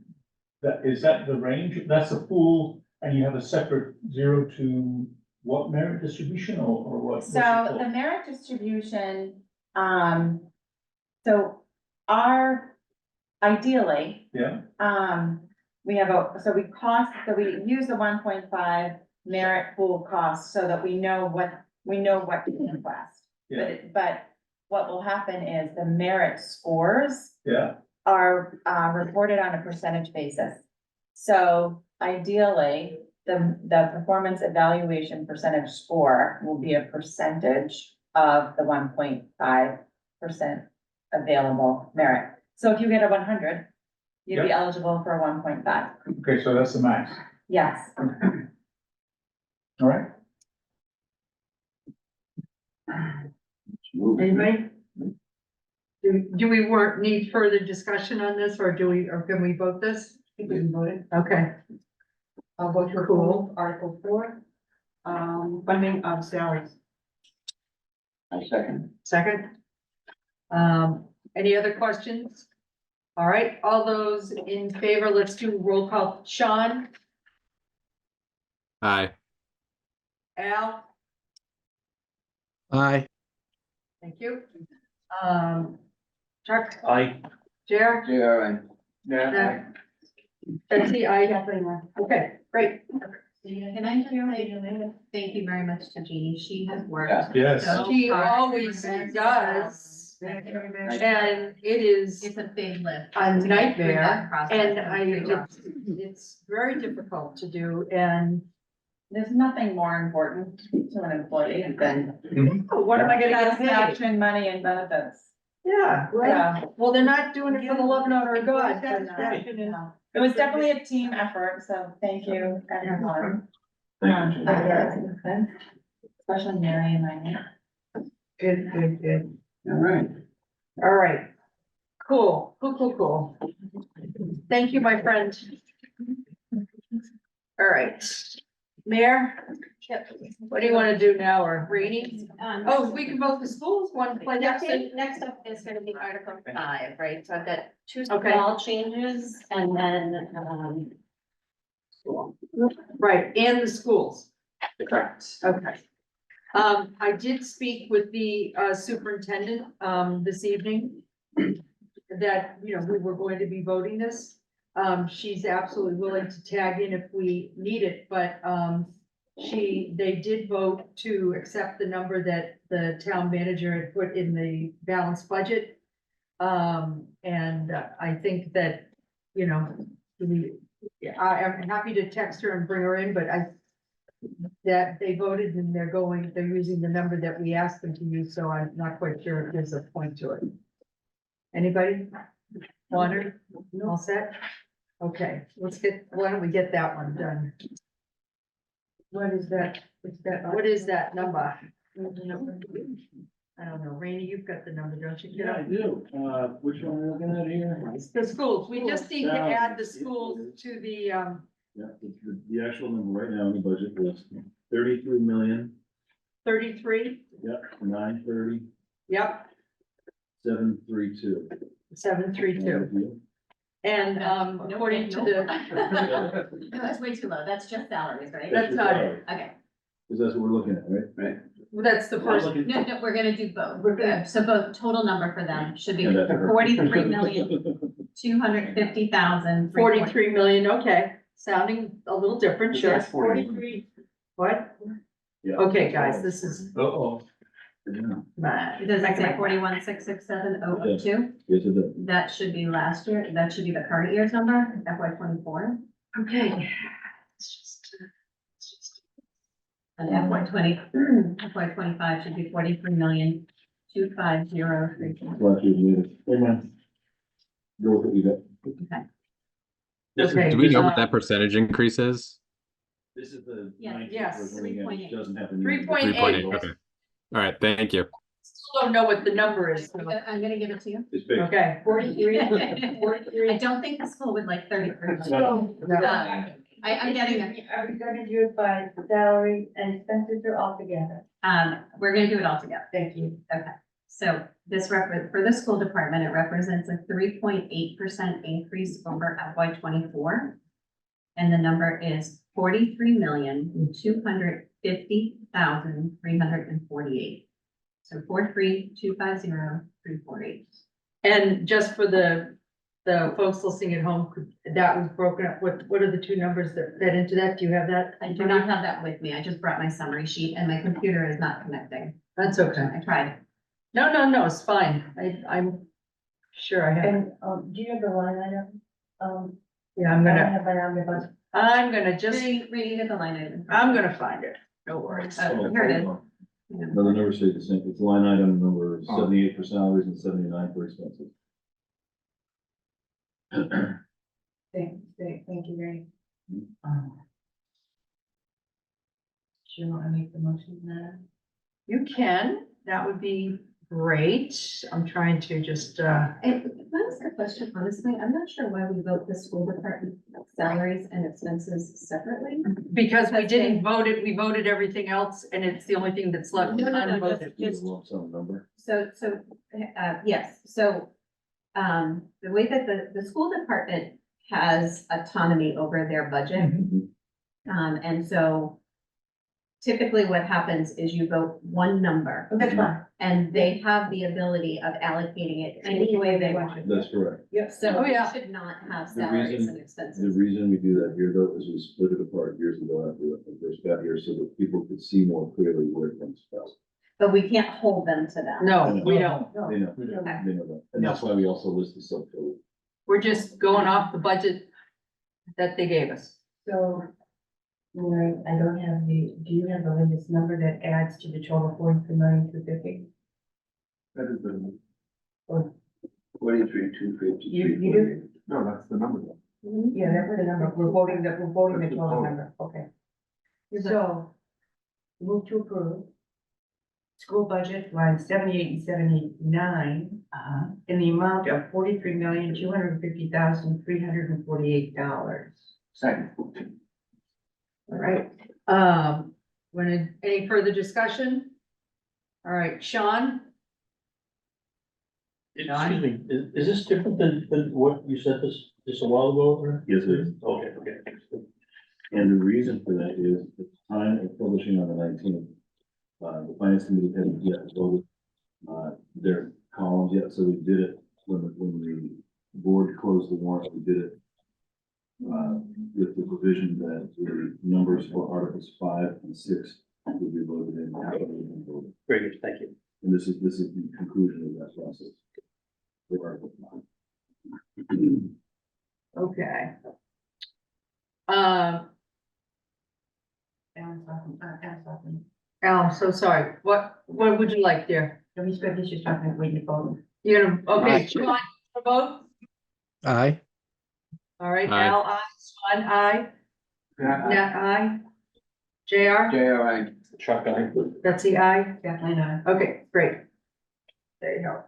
is that the range? That's the pool, and you have a separate 0 to what merit distribution or what? what's it So called? the merit distribution, so ideally, Yeah, we we use the 1.5 merit pool cost so that we know what to request. yeah, But what will happen is the merit scores yeah, are, reported on a percentage basis. So ideally, the performance evaluation percentage score will be a percentage of the 1.5% available merit. So if you get a 100, you'd be eligible for a 1.5. okay, so that's the max, Yes. all right? anybody? Do we need further discussion on this or can we vote this? We can vote it. Okay, I'll vote for Cool. Article 4, funding of salaries. I second. second. Any other questions? All right, all those in favor, let's do roll call. Sean, Aye. Al, Aye. thank you. Chuck, I, Jer, JRI. Betsy, okay, great. Can I just say thank you very much to Jeannie? She has worked. Yes. so She hard. always does, and it is It's a big lift. a to get through that nightmare, process and it's very difficult to do, and There's nothing more important to an employee than what am I gonna get paid? satisfaction, money and benefits. Yeah, well, they're not doing it for the love and honor of God. It was definitely a team effort, so thank you, everyone. Thank Especially Mary and I. Good. All right. All right. Cool. Thank you, my friend. All right. Mayor, what do you want to do now, or Rainey? Oh, we can vote the schools, one play next. Next up is gonna be Article 5, right? So I've got two Okay. small changes and then, Right, and the schools. correct. Okay. I did speak with the superintendent, this evening. That, you know, we were going to be voting this. She's absolutely willing to tag in if we need it, but, they did vote to accept the number that the town manager had put in the balanced budget. And I think that, you know, I am happy to text her and bring her in, but that they voted and they're using the number that we asked them to use, so I'm not quite sure if there's a point to it. Anybody? Water? All set? Okay, why don't we get that one done? What is that? What is that number? I don't know. Rainey, you've got the number, don't you? Yeah, I do. Which one are we looking at here? The schools. We just need to add the schools to the, Yeah, the actual number right now in the budget was 33,000,000, 33. yep, 930, Yep, 732. 732. And, according to the, That's way too low. That's just salaries, right? That's not it. Okay. Because that's what we're looking at, right? Right. that's the first, No, we're gonna do both. So both total number for them should be And that's perfect. 43,250,000. 43 million, okay, sounding a little different, sure. That's 40. 43. What? Yeah. Okay, guys, this is, Uh-oh. Yeah, Does it say 41,667,002? yes, it does. That should be last year, that should be the current year's number, FY 24. okay. And FY 25 should be 43,250,3. Last year's meeting. Hey, man. Go with what you got. Okay, Do we know what that percentage increase is? This is the. Yes. 19th Yes. version, again, 3.8. it Doesn't have. a 3.8. 3.8, okay. All right, thank you. Still don't know what the number is. so- I'm gonna give it to you. It's big. Okay, 43. I don't think the school would like 33. No. I'm getting there. Are we gonna do it by salary and expenses or all together? We're gonna do it all together. Thank you. Okay, so this for the school department, it represents a 3.8% increase over FY 24. And the number is 43,250,348. So 43,250,348. And just for the folks listening at home, that was broken up, what are the two numbers that fed into that? Do you have that? I do not have that with me. I just brought my summary sheet and my computer is not connecting. That's okay. I tried. No, it's fine. I'm sure I have. And, do you have the line item? Yeah, I don't have my omnibus. I'm gonna just, Reading at the line item. I'm gonna find it. No worries. Oh, here it is. No, the numbers stay the same. It's line item number 78 for salaries and 79 for expenses. Thank you, Ray. Do you want to make the motion now? You can, that would be great. I'm trying to just, Can I ask a question? Honestly, I'm not sure why we vote the school department salaries and expenses separately. because we didn't vote it, we voted everything else, and it's the only thing that's left. No, unvoted. It's a lump sum number. Yes, so, the way that the school department has autonomy over their budget. And so typically what happens is you vote one number. That's fine. And they have the ability of allocating it any way they want. That's correct. So Oh, we yeah. should not have The salaries reason- and The expenses. reason we do that here though is we split it apart years ago after the first got here so that people could see more clearly where it comes from. But we can't hold them to that. No, we don't. They know, Okay. they know that. And that's why we also list the subtotal. We're just going off the budget that they gave us. So, Mary, I don't have do you have the latest number that adds to the total 43,250,000? That is the 43, 253. You do? No, that's the number. Yeah, that's the number, we're voting the total number, okay. So, move to approve. School budget line 78 and 79, in the amount of $43,250,348. Second. All right, any further discussion? All right, Sean? Excuse me, is this different than what you said this just a while ago? or? Yes, it is. Okay, okay. And the reason for that is the time of publishing on the 19th. The finance committee hadn't yet voted, their columns yet, so we did it when the board closed the warrant, we did it. With the provision that the numbers for Articles 5 and 6 will be voted in after the vote. Very good, thank you. And this is the conclusion of that process. For Article 5. Okay. Al, I'm so sorry. What would you like, dear? Let me spend this just talking, waiting for vote. You're gonna, okay, Aye. Sean, for vote? Aye. All right, Aye. Al, aye, Sean, aye, Yeah, Nat, aye. JR, JRI. Chuck, I. Betsy, aye, Kathleen, aye. Okay, great. There you go.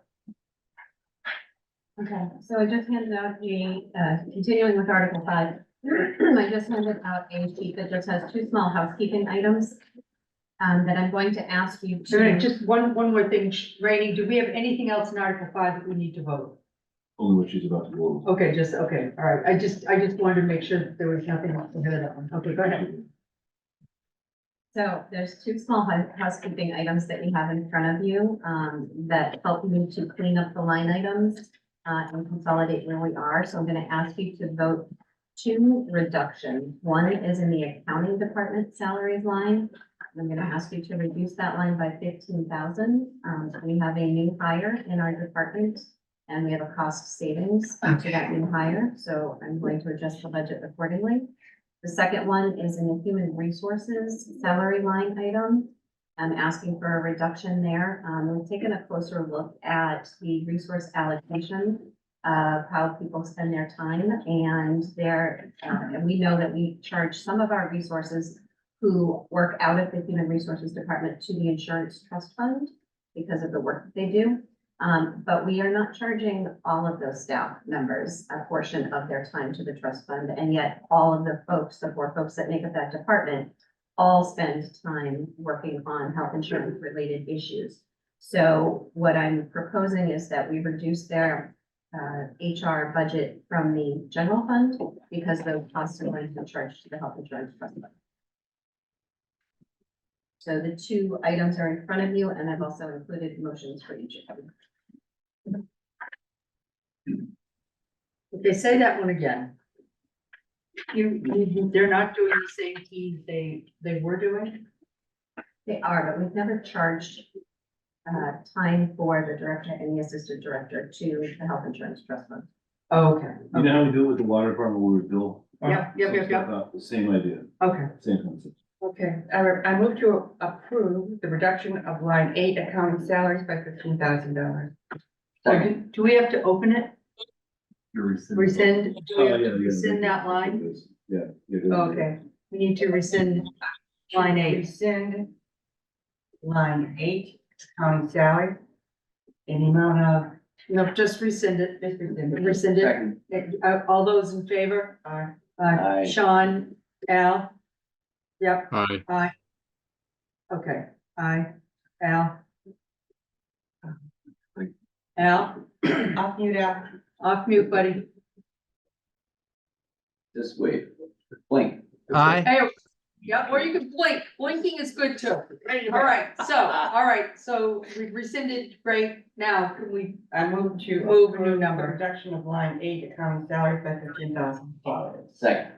Okay, so I just handed out continuing with Article 5. I just handed out a sheet that just has two small housekeeping items that I'm going to ask you So to. just one more thing, Rainey, do we have anything else in Article 5 that we need to vote? Only what she's about to go over. Okay, okay, all right. I just wanted to make sure that there was nothing else to hear that one. Okay, go ahead. So there's two small housekeeping items that you have in front of you that help you to clean up the line items and consolidate where we are. So I'm going to ask you to vote two reductions. One is in the accounting department salaries line. I'm going to ask you to reduce that line by 15,000. We have a new hire in our department and we have a cost savings to that new hire. So I'm going to adjust the budget accordingly. The second one is in the human resources salary line item. I'm asking for a reduction there. We've taken a closer look at the resource allocation of how people spend their time and and we know that we charge some of our resources who work out of the human resources department to the insurance trust fund because of the work that they do. But we are not charging all of those staff members a portion of their time to the trust fund. And yet all of the folks, the four folks that make up that department, all spend time working on health insurance related issues. So what I'm proposing is that we reduce their HR budget from the general fund because those costs are going to be charged to the health insurance trust fund. So the two items are in front of you and I've also included motions for each of them. Okay, say that one again. They're not doing the same thing they were doing? They are, but we've never charged time for the director and the assistant director to the health insurance trust fund. Oh, okay. You know how we do it with the water department where we bill? Yep. The same idea, Okay, same concept. Okay, I move to approve the reduction of line 8 accounting salaries by $15,000. Second. do we have to open it? Rescind, do we Oh, have yeah, to yeah, rescind that line? Yeah. Okay, we need to rescind line 8. Rescind line 8 accounting salary in the amount of, No, just rescind it. just rescind it. Rescind it. Second. All those in favor? Aye. Sean, Al? Yep, Aye. aye. Okay, aye. Al? Al, Off mute out. off mute, buddy. Just wait. Blink. Aye. Hey, yeah, or you can blink. Blinking is good too. All right, so we rescinded, great. Now, can we I move to move a new approve the number? reduction of line 8 accounting salaries by $15,000. Second.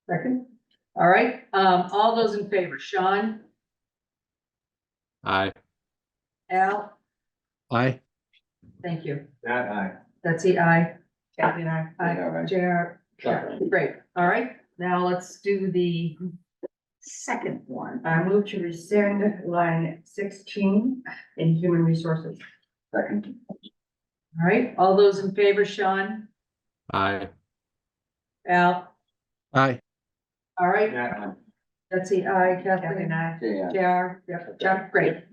Second? All right, all those in favor, Sean, Aye. Al, Aye. thank you. That aye. Betsy, aye. Kathy and I. Aye. JR, great. All right, now let's do the second one. I move to rescind line 16 in human resources. Second. All right, all those in favor, Sean, Aye. Al, Aye. all right, Yeah, Betsy, aye, Kathleen, Kathleen, I, yeah. JR, yep, Chuck, great.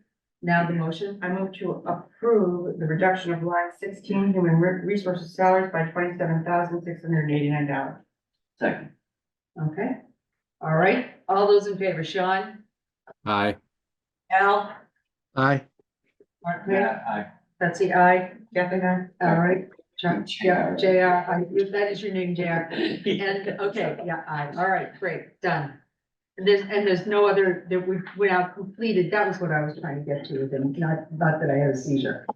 Now the motion, I move to approve the reduction of line 16 human resources salaries by $27,689. Second. okay, all right, all those in favor, Sean, Aye. Al, Aye. Mark, I. Betsy, aye. Kathleen, I. All right, Chuck, yeah, JR. that is your name, JR. And, okay, yeah, all right, great, done. And there's no other, that we now completed, that was what I was trying to get to, and not that I had a seizure.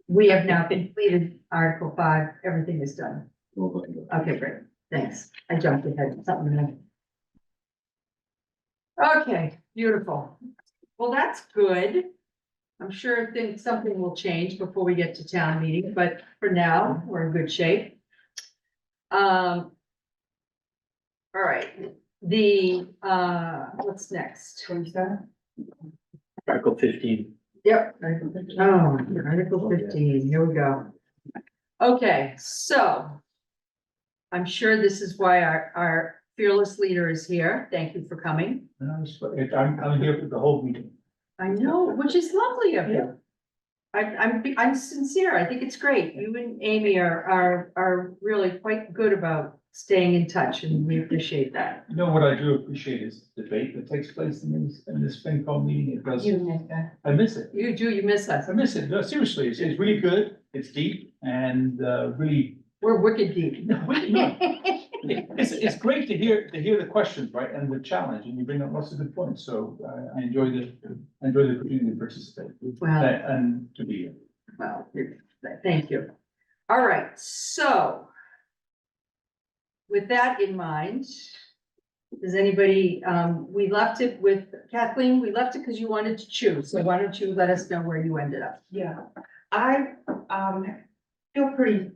We have now completed Article 5, everything is done. Okay, great, thanks. I jumped ahead, something. Okay, beautiful. Well, that's good. I'm sure something will change before we get to town meeting, but for now, we're in good shape. All right, what's next? 27? Article 15. Yep. Oh, Article 15, here we go. Okay, so I'm sure this is why our fearless leader is here. Thank you for coming. I'm here for the whole meeting. I know, which is lovely of you. I'm sincere. I think it's great. You and Amy are really quite good about staying in touch, and we appreciate that. You know, what I do appreciate is the debate that takes place in this FinCom meeting. It does, You missed that. I miss it. You miss us. I miss it. No, seriously, it's really good. It's deep and, really, We're wicked deep. no, it's great to hear the questions, right? And the challenge, and you bring up lots of good points. So I enjoy the opportunity to participate Well, and to be here. well, thank you. All right, so with that in mind, does anybody, we left it with Kathleen, we left it because you wanted to choose. So why don't you let us know where you ended up? Yeah, I, feel pretty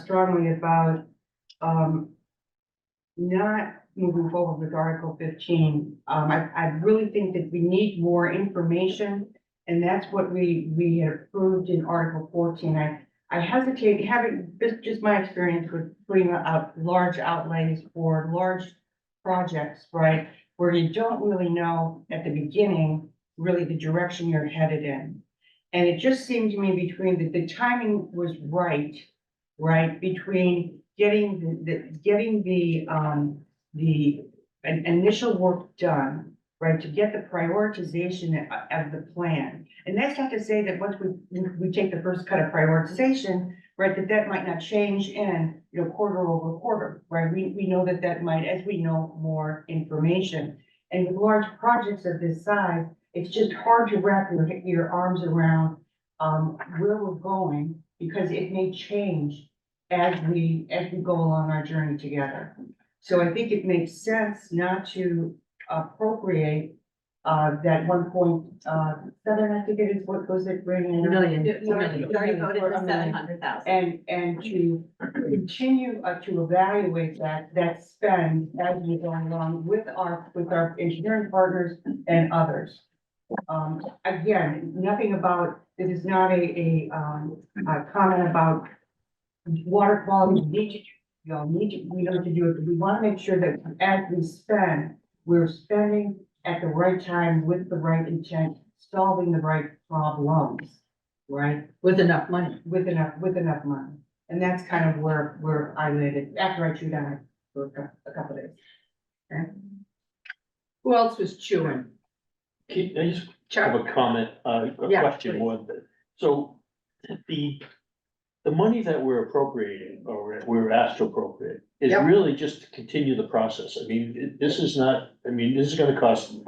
strongly about, not moving forward with Article 15. I really think that we need more information, and that's what we had approved in Article 14. I hesitate, having, this just my experience with putting out large outlays for large projects, right? Where you don't really know at the beginning, really the direction you're headed in. And it just seemed to me between the timing was right, between getting the initial work done, right, to get the prioritization of the plan. And that's not to say that once we take the first cut of prioritization, right, that might not change in, quarter over quarter, right? We know that might, as we know more information. And with large projects of this size, it's just hard to wrap your arms around where we're going, because it may change as we go along our journey together. So I think it makes sense not to appropriate that 1.7, I think it is, what was it, bringing? Million. You already voted for 700,000. And to continue to evaluate that spend as we go along with our engineering partners and others. Again, nothing about, this is not a comment about water quality. We know to do it, but we want to make sure that as we spend, we're spending at the right time with the right intent, solving the right problems, right? With enough money. With enough money. And that's kind of where I landed after I chewed on it for a couple of days. Okay. Who else was chewing? I just have a comment, a Yeah, question please. more. So the money that we're appropriating, or we're asked to appropriate, is Yep. really just to continue the process. I mean, this is not, this is gonna cost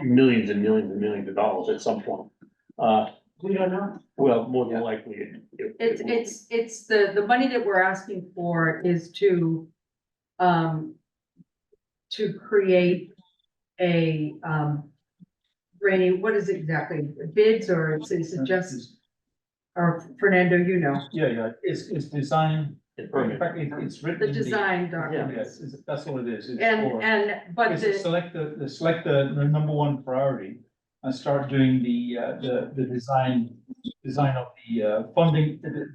millions and millions and millions of dollars at some point. We don't know. Well, more than likely. It's the money that we're asking for is to create a, Rainey, what is it exactly? Bids, or is it just, or Fernando, Yeah, it's designed, in Permit. fact, it's written. the in design Yes, documents. that's all it is. It's And, for- but is to select the number one priority and start doing the design design of the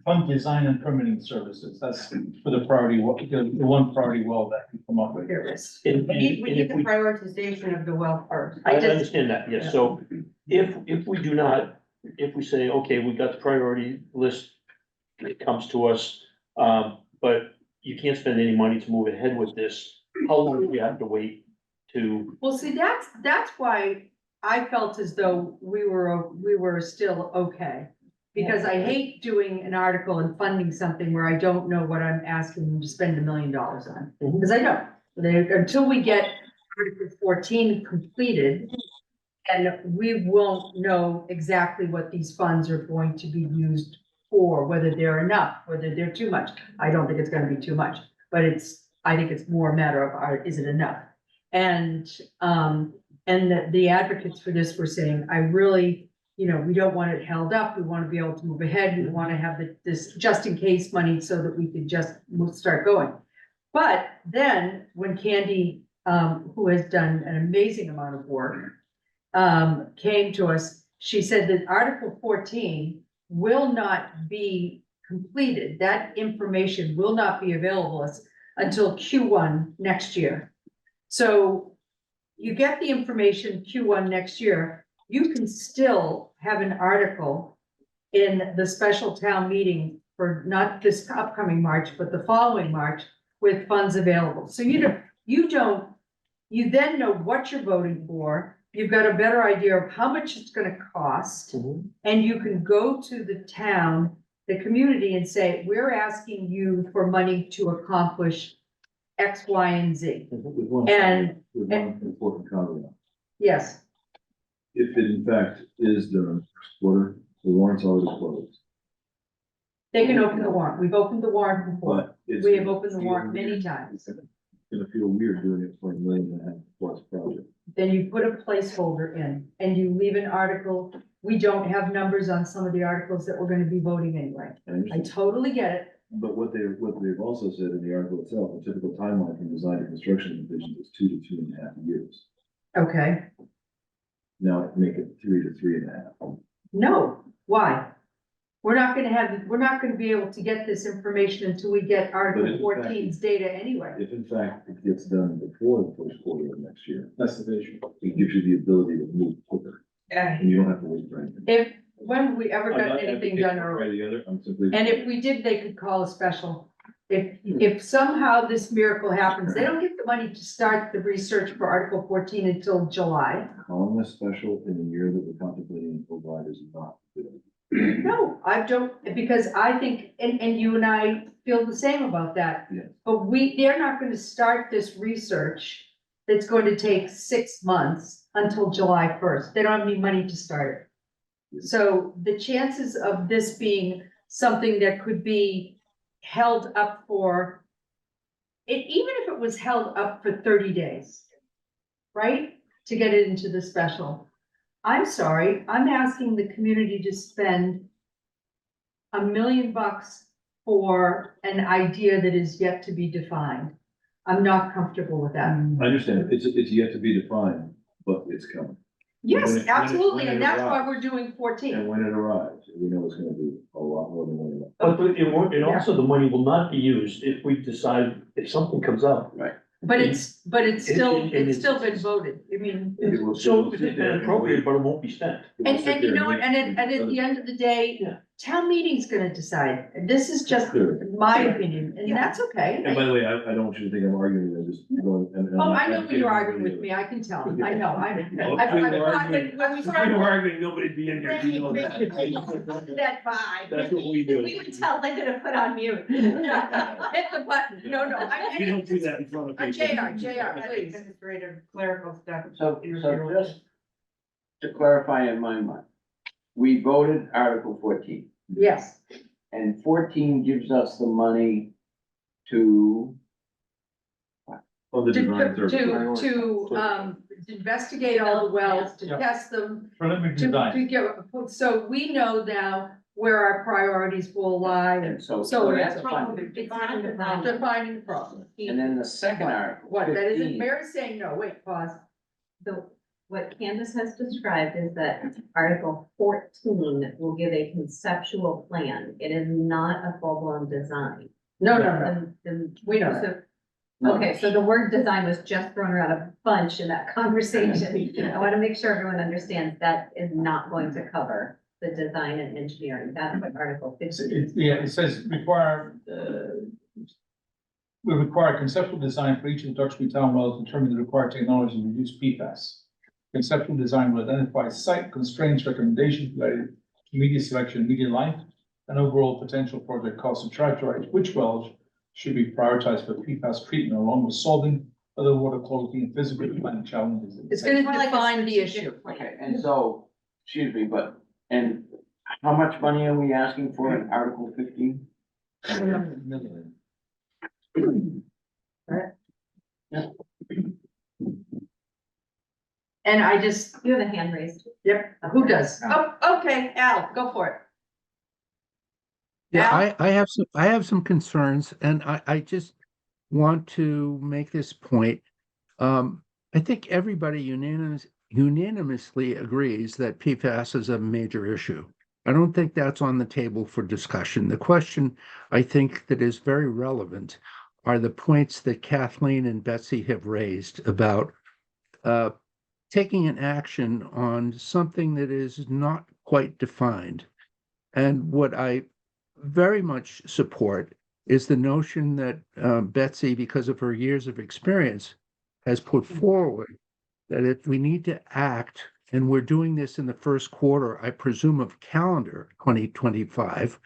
fund design and permitting services. That's for the priority, the one priority well that we come up with. There is. And- We need, we and need if the we- prioritization of the well first. I I just, understand that, yes, so if we do not, if we say, okay, we got the priority list, it comes to us, but you can't spend any money to move ahead with this, how long do we have to wait to? well, see, that's why I felt as though we were still okay. Because I hate doing an article and funding something where I don't know what I'm asking them to spend $1 million on, because I don't. Until we get Article 14 completed, and we won't know exactly what these funds are going to be used for, whether they're enough, whether they're too much. I don't think it's gonna be too much, but I think it's more a matter of, is it enough? And the advocates for this were saying, I really, we don't want it held up. We want to be able to move ahead. We want to have this just in case money so that we could just start going. But then when Candy, who has done an amazing amount of work, came to us, she said that Article 14 will not be completed. That information will not be available until Q1 next year. So you get the information Q1 next year, you can still have an article in the special town meeting for not this upcoming March, but the following March with funds available. So you then know what you're voting for. You've got a better idea of how much it's gonna cost. And you can go to the town, the community and say, we're asking you for money to accomplish X, Y, and Z. With one important caveat. Yes, If it in fact is done first quarter, the warrant's already closed. they can open the warrant. We've opened the warrant before. But it's. We have opened the warrant many times. It's gonna feel weird doing it for $1.5 million plus project. Then you put a placeholder in and you leave an article. We don't have numbers on some of the articles that we're gonna be voting anyway. I I understand. totally get it. But what they've also said in the article itself, a typical timeline from design to construction division is 2 to 2.5 years. Okay, Now make it 3 to 3.5. no, why? We're not gonna be able to get this information until we get Article But in fact- 14's data anyway. If in fact it gets done before the first quarter of next year, That's the vision. it gives you the ability to move quicker, and you don't have to wait for anything. When have we ever I'm got not anything advocating done one early? way or the other, I'm simply. And if we did, they could call a special. If somehow this miracle happens, they don't get the money to start the research for Article 14 until July. Calling a special in the year that we're contemplating provide is not good. No, I don't, because I think, and you and I feel the same about that. Yes. But they're not gonna start this research that's going to take 6 months until July 1st. They don't have any money to start it. So the chances of this being something that could be held up for, even if it was held up for 30 days, right? To get it into the special. I'm sorry, I'm asking the community to spend $1 million for an idea that is yet to be defined. I'm not comfortable with that. I understand, it's yet to be defined, but it's coming. Yes, absolutely, when it and that's why arrives. we're doing 14. And when it arrives, we know it's gonna be a lot more than $1 million. But it won't, and also the money will not be used if we decide, if something comes up. But it's still, and it's it's- still been voted. I mean, It will- So it'll it's sit there and appropriate, wait. but it won't be spent. It will and sit you there know what, wait and for at other- the end of the day, Yeah. town meeting's gonna decide. This is just Sure. my opinion, and that's okay. And by the way, I don't want you to think I'm arguing, I'm just going. Oh, I know when you're arguing with me, I can tell. I know, If we were arguing- when we If we started. were arguing, nobody'd be in here, you know that. That vibe. That's what we do. We would tell Linda to put on mute. Hit the button. No, We don't do that in front of people. JR, please. Administrative clerical stuff. So just to clarify in my mind, we voted Article 14, Yes, and 14 gives us the money to, Oh, the design service. to investigate all the wells, to Yeah. test them, Preliminary to design. get, so we know now where our priorities will lie, and and so so that's it's funded. defining the problem. And then the second article, What, that isn't, 15, Mary's saying no, wait, pause. what Candace has described is that Article 14 will give a conceptual plan. It is not a full-blown design. No, no, no. We know that. So- No. Okay, so the word design was just thrown around a bunch in that conversation. I want to make sure everyone understands that is not going to cover the design and engineering. That's what Article 15 is. Yeah, it says we require conceptual design for each of the Duxbury town wells, determine the required technology to reduce PFAS. Conceptual design will identify site constraints, recommendations related to media selection, media life, and overall potential project costs, and characterize which wells should be prioritized for PFAS treatment along with solving other water quality and physical planning challenges. It's gonna More like a define the strategic issue. plan. Okay, and so, excuse me, but, and how much money are we asking for in Article 15? And I just, You have a hand raised. yep, who does? Oh, okay, Al, go for it. Yeah, Al? I have some concerns, and I just want to make this point. I think everybody unanimously agrees that PFAS is a major issue. I don't think that's on the table for discussion. The question I think that is very relevant are the points that Kathleen and Betsy have raised about taking an action on something that is not quite defined. And what I very much support is the notion that Betsy, because of her years of experience, has put forward that if we need to act, and we're doing this in the first quarter, I presume, of calendar 2025,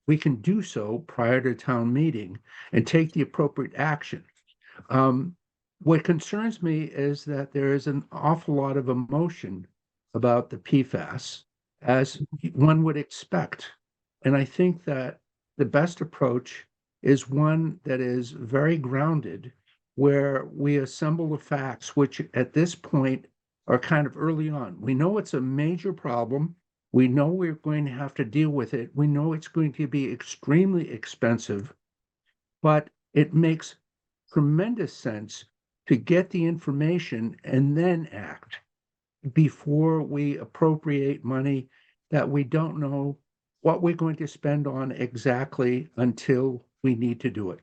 we can do so prior to town meeting and take the appropriate action. What concerns me is that there is an awful lot of emotion about the PFAS, as one would expect. And I think that the best approach is one that is very grounded, where we assemble the facts, which at this point are kind of early on. We know it's a major problem. We know we're going to have to deal with it. We know it's going to be extremely expensive, but it makes tremendous sense to get the information and then act before we appropriate money that we don't know what we're going to spend on exactly until we need to do it.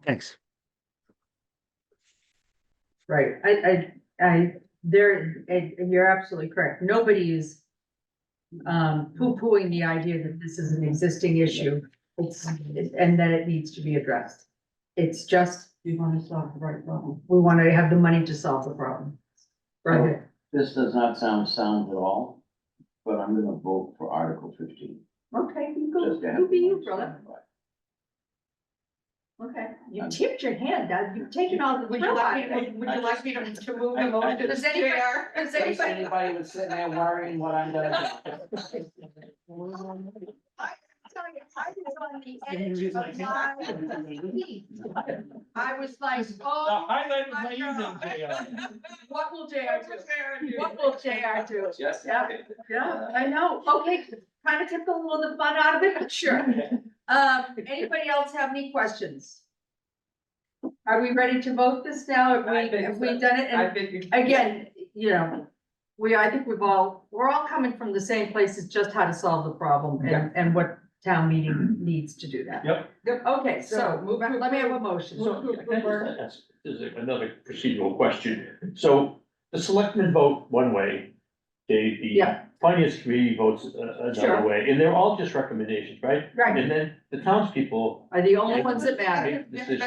Thanks. Right, and you're absolutely correct. Nobody is poo-pooing the idea that this is an existing issue. And that it needs to be addressed. It's just, You want to solve the right problem. we want to have the money to solve the problem. Right, This does not sound sound at all, but I'm gonna vote for Article 15. okay, Just to have you be you, the brother. money. Okay, you tipped your hand, now you've taken all the. Would you like me to move the motion? Does anybody, does In case anybody? anybody was sitting there worrying what I'm gonna do. I was like, oh. highlight of my evening, JR. What will JR do? What will JR do? Yes. Yeah, I know, okay, kind of took a little of the fun out of it, but sure. Anybody else have any questions? Are we ready to vote this now? Have we done it? And again, you know, I think we're all coming from the same place, it's just how to solve the problem and what town meeting needs to do that. Yep. Okay, so let me have a motion. So, that's, is another procedural question. So the selectmen vote one way, the Yeah. finance committee votes another Sure. way, and they're all just recommendations, right? Right, And then the townspeople are the only ones that matter. make the decision.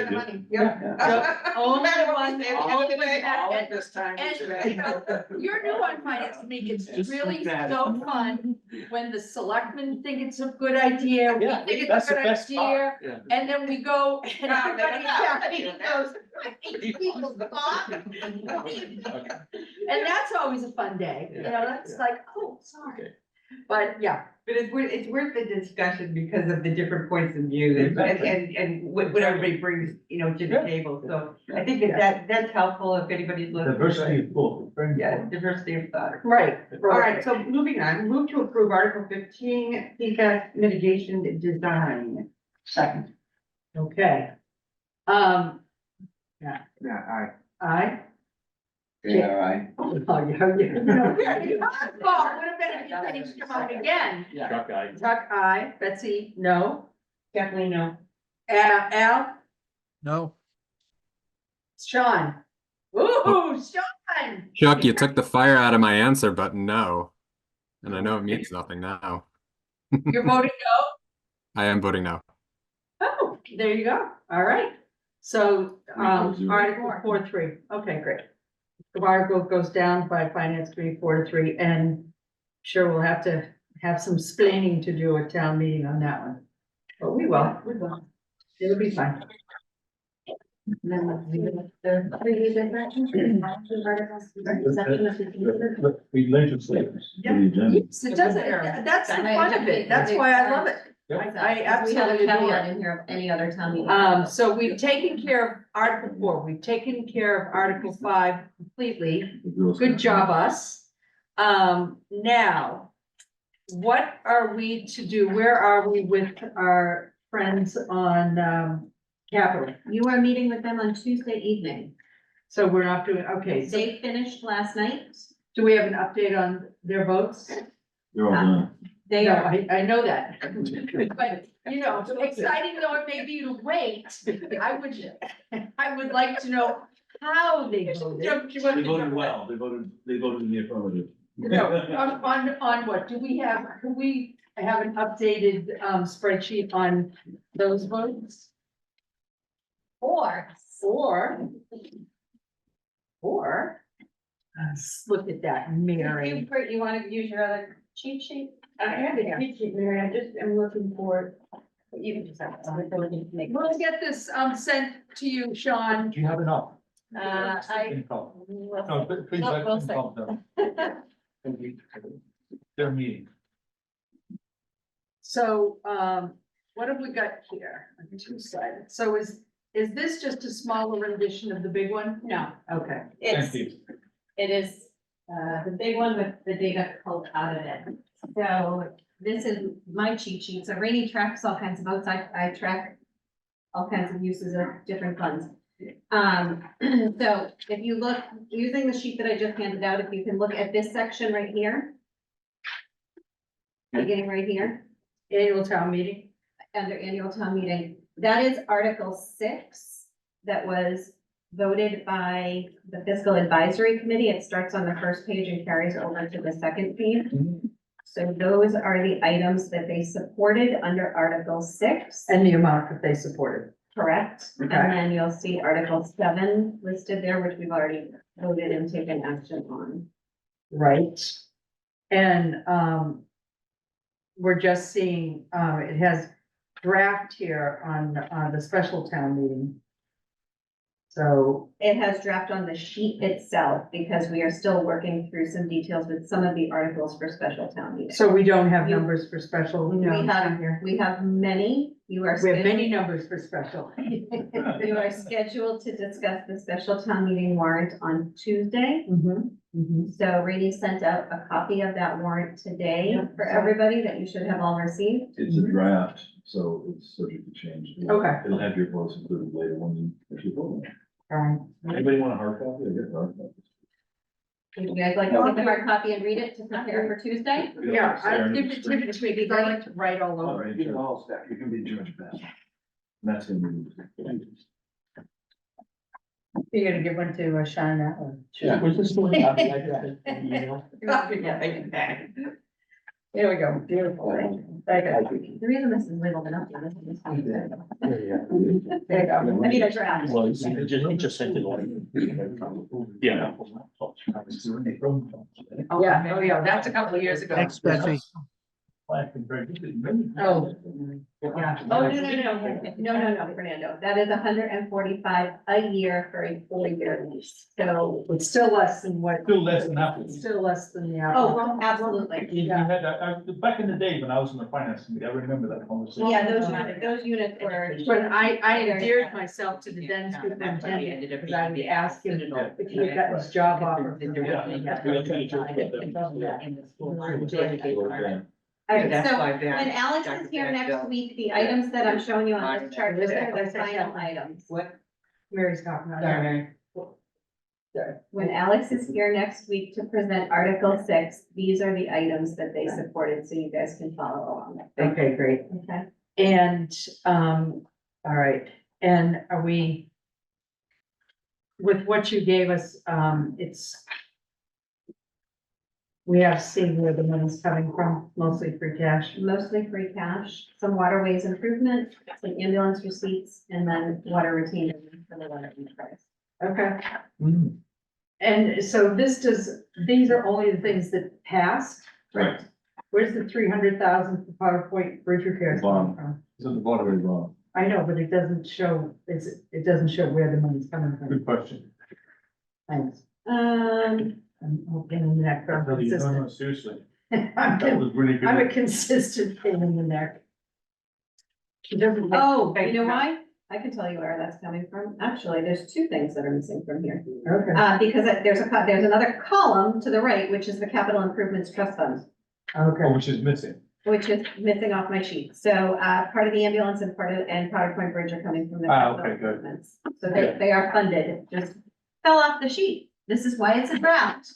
Only one, All of this time. And, you know, you're new on finance committee, it's Just really look at it. so fun when the selectmen think it's a good idea, we Yeah, think that's it's a the good best idea. Yeah. And then we go and everybody in town meeting goes. And that's always a fun day, you know, that's like, oh, sorry. Okay. But yeah, But it's worth the discussion because of the different points of view and what everybody brings, you know, to the table. So I think that's helpful if anybody's looking. Diversity of thought, very Yeah, important. diversity of thought. right. All right, so moving on, move to approve Article 15, PFAS mitigation design. Second. Okay. Yeah, Aye. J.R.I. Oh, yeah, yeah. No, yeah, you- oh, would have been if you changed your mind again. Yeah. Chuck, I. Tuck, aye. Betsy, no. Definitely no. Al, No, Sean. Ooh, Sean. Chuck, you took the fire out of my answer, but no. And I know it means nothing now. You're voting I am voting no. no? Oh, there you go. All right. So, 3-0. Article 4-3. Okay, great. The article goes down by Finance Committee 4-3, and sure we'll have to have some splaining to do at town meeting on that one. But we will. We will. It'll be fine. And then let's see the three different articles, section of the. We legislators. Yeah. For the agenda. Yes, it does, that's the fun of it. That's why I love it. I We have a absolutely adore caveat it. in here of any other town meeting. So we've taken care of Article 4, we've taken care of Article 5 completely. The Girl Good Scouts. job, us. Now, what are we to do? Where are we with our friends on, Capitol? You are meeting with them on Tuesday evening. So we're not doing, okay, so They finished last night. do we have an update on their votes? They're all done. They No, are, I know that. But, you know, exciting though it may be to wait, I would like to know how they voted. They voted well. They voted in the affirmative. No, on what? Do we have an updated, spreadsheet on those votes? Or, look at that, Mary. you want to use your other cheat sheet? I have it, Mary, I just am looking for. You can just have it. We'll get this, sent to you, Sean. Do you have enough? I. Info. No, please We'll- let we'll them know. Their meeting. So, what have we got here? Two-sided. So is this just a smaller rendition of the big one? No, Okay. it's, Thank you. it is, the big one with the data pulled out of it. So this is my cheat sheet. So Rainey tracks all kinds of votes. I track all kinds of uses of different funds. So if you look, using the sheet that I just handed out, if you can look at this section right here. Beginning right here, Annual town meeting? under annual town meeting, that is Article 6 that was voted by the Fiscal Advisory Committee. It starts on the first page and carries over to the second page. So those are the items that they supported under Article 6. And the amount that they supported. Correct. And Okay. then you'll see Article 7 listed there, which we've already voted and taken action on. Right. And, we're just seeing, it has draft here on the special town meeting. So, It has draft on the sheet itself because we are still working through some details with some of the articles for special town meeting. so we don't have You- numbers for special. We have, we have many, you are. We have many scheduled- numbers for special. You are scheduled to discuss the special town meeting warrant on Tuesday. So Rainey sent out a copy of that warrant today Yep. for everybody that you should have all received. It's a draft, so it's subject to change. Okay. It'll have your votes included later when you actually vote. Anybody want a hard copy? I get hard copies. Would you guys like to take the hard copy and read it to prepare for Tuesday? Yeah, I give it to me because I like to write all All over. right, you can be Judge Beth. That's gonna be. You're gonna give one to Sean now? or- Yeah. Was this the one? I got it in the email. Here we go, beautiful. Okay. The reason this is labeled enough, this is. Yeah. There you go. I need a draft. Well, it just sent it on. Yeah. Yeah, oh yeah, that's a couple of years ago. thanks, Betsy. Oh, yeah. Oh, no, Fernando. That is 145 a year for a 4-year lease. So, It's still less than what, Still less than half. it's still less than the. oh, well, absolutely. You had that, back in the day when I was in the finance committee, I remember that conversation. Yeah, those units were. When I endeared myself to the then superintendent, because I would ask him if he had gotten his job offer. from the Yeah. company. In the school. All right, so when Alex is here next week, the items that I'm showing you on this chart, those are the final items. What Mary's talking about. When Alex is here next week to present Article 6, these are the items that they supported, so you guys can follow along. Okay, great. Okay. And, all right, and are we, with what you gave us, we have seen where the money's coming from, mostly free cash. Mostly free cash, some waterways improvement, some ambulance receipts, and then water retained for the water enterprise. Okay. And so these are only the things that passed? Right. Where's the 300,000 for PowerPoint bridge repairs coming from? It's at the bottom of the bottom. I know, but it doesn't show, it doesn't show where the money's coming from. Good question. Thanks. Um, I'm hoping in the neck, I'm No, consistent. seriously. I'm That was really good. a consistent pain in the neck. She doesn't. get- oh, you know why? I can tell you where that's coming from. Actually, there's two things that are missing from here. Okay, Because there's another column to the right, which is the capital improvements trust fund, okay. Which is missing. which is missing off my sheet. So, part of the ambulance and Powder Point Bridge are coming from the Ah, capital okay, good. improvements. So they are funded, it just fell off the sheet. This is why it's a draft.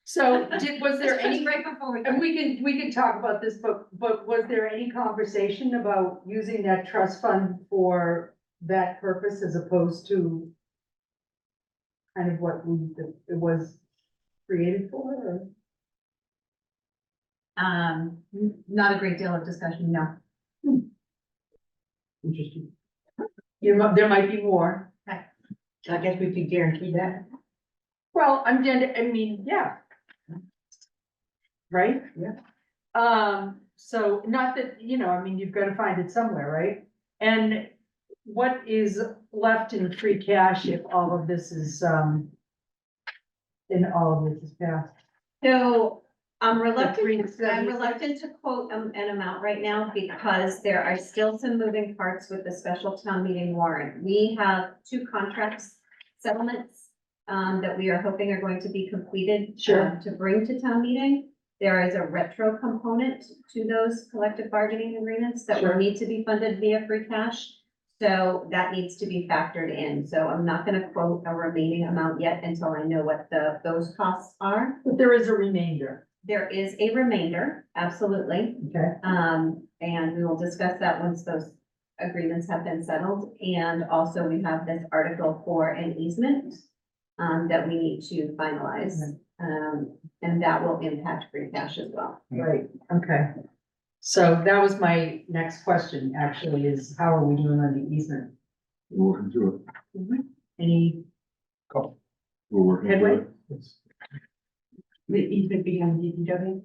So was there This was any, right before we. and we can talk about this, but was there any conversation about using that trust fund for that purpose as opposed to kind of what it was created for, or? Not a great deal of discussion, no. Interesting. There might be more. I guess we could guarantee that. Well, I mean, yeah. Right? Yeah. So not that, I mean, you've got to find it somewhere, right? And what is left in free cash if all of this is, passed? So I'm The reluctant 376? to quote an amount right now because there are still some moving parts with the special town meeting warrant. We have 2 contracts settlements that we are hoping are going to be completed. Sure. To bring to town meeting. There is a retro component to those collective bargaining agreements that will Sure. need to be funded via free cash. So that needs to be factored in. So I'm not gonna quote a remaining amount yet until I know what those costs are. But there is a remainder, There is a remainder, absolutely. okay? And we will discuss that once those agreements have been settled. And also we have this Article 4 an easement that we need to finalize. And that will impact free cash as well. Right, okay. So that was my next question, actually, is how are we doing on the easement? We're working through it. Any, We're working Headway? through it. The easement beyond DPW.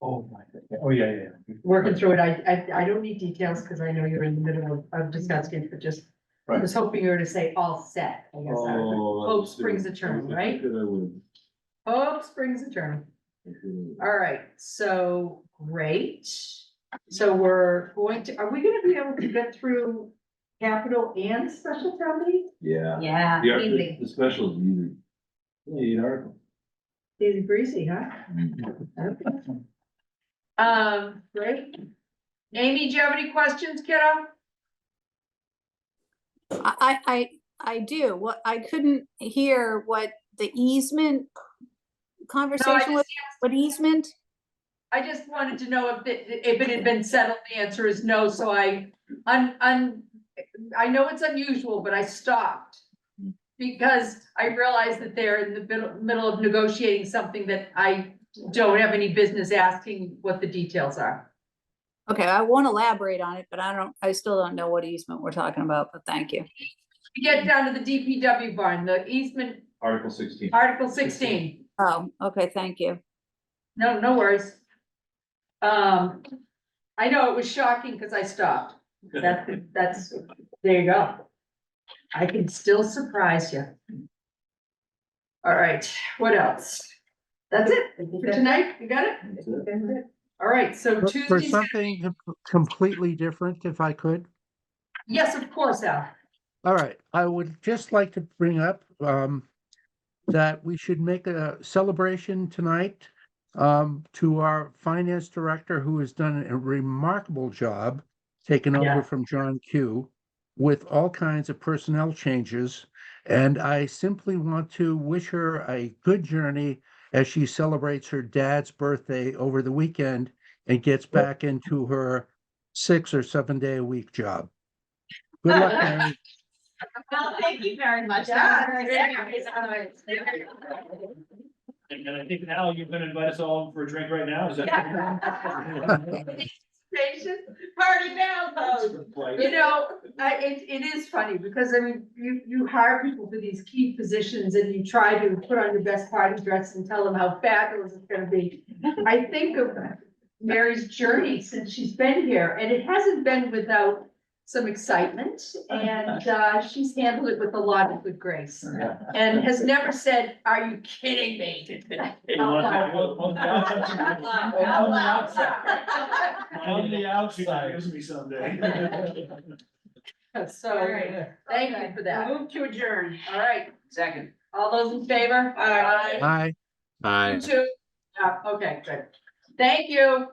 Oh, my, oh, yeah. working through it, I don't need details, because I know you're in the middle of discussing it, but just, I was hoping you were to say all set, I guess. Oh, Hope that's- springs eternal, right? Good, I would. Hope springs eternal. All right, so, great. So are we gonna be able to get through capital and special town meeting? Yeah. Yeah, The, easy. the special is easy. Yeah, 8 articles. Easy breezy, huh? Great. Amy, do you have any questions, kiddo? I do. What, I couldn't hear what the easement conversation was. What easement? I just wanted to know if it had been settled. The answer is no, so I know it's unusual, but I stopped. Because I realized that they're in the middle of negotiating something that I don't have any business asking what the details are. Okay, I won't elaborate on it, but I still don't know what easement we're talking about, but thank you. We get down to the DPW barn, the easement, Article 16. Article 16. Oh, okay, thank you. No worries. I know it was shocking because I stopped. That's, there you go. I can still surprise you. All right, what else? That's it for tonight, you got it? That's it. All right, so For Tuesday's, something completely different, if I could. yes, of course, Al. All right, I would just like to bring up that we should make a celebration tonight to our finance director, who has done a remarkable job taking Yeah. over from John Q with all kinds of personnel changes. And I simply want to wish her a good journey as she celebrates her dad's birthday over the weekend and gets back into her 6 or 7 day a week job. Good luck, Mary. Well, thank you very much. Yeah. And I think now you're gonna invite us all for a drink right now, is that? Party now, folks. You know, it is funny because I mean, you hire people for these key positions and you try to put on your best party dress and tell them how fabulous it's gonna be. I think of Mary's journey since she's been here, and it hasn't been without some excitement, and she's handled it with a lot of good grace. And has never said, "Are you kidding me?" On the outside. Gives me someday. So, thank you for that. Move to adjourn. All right, Second. all those in favor? Aye. Bye. Bye. You too? Yeah, okay, good. Thank you.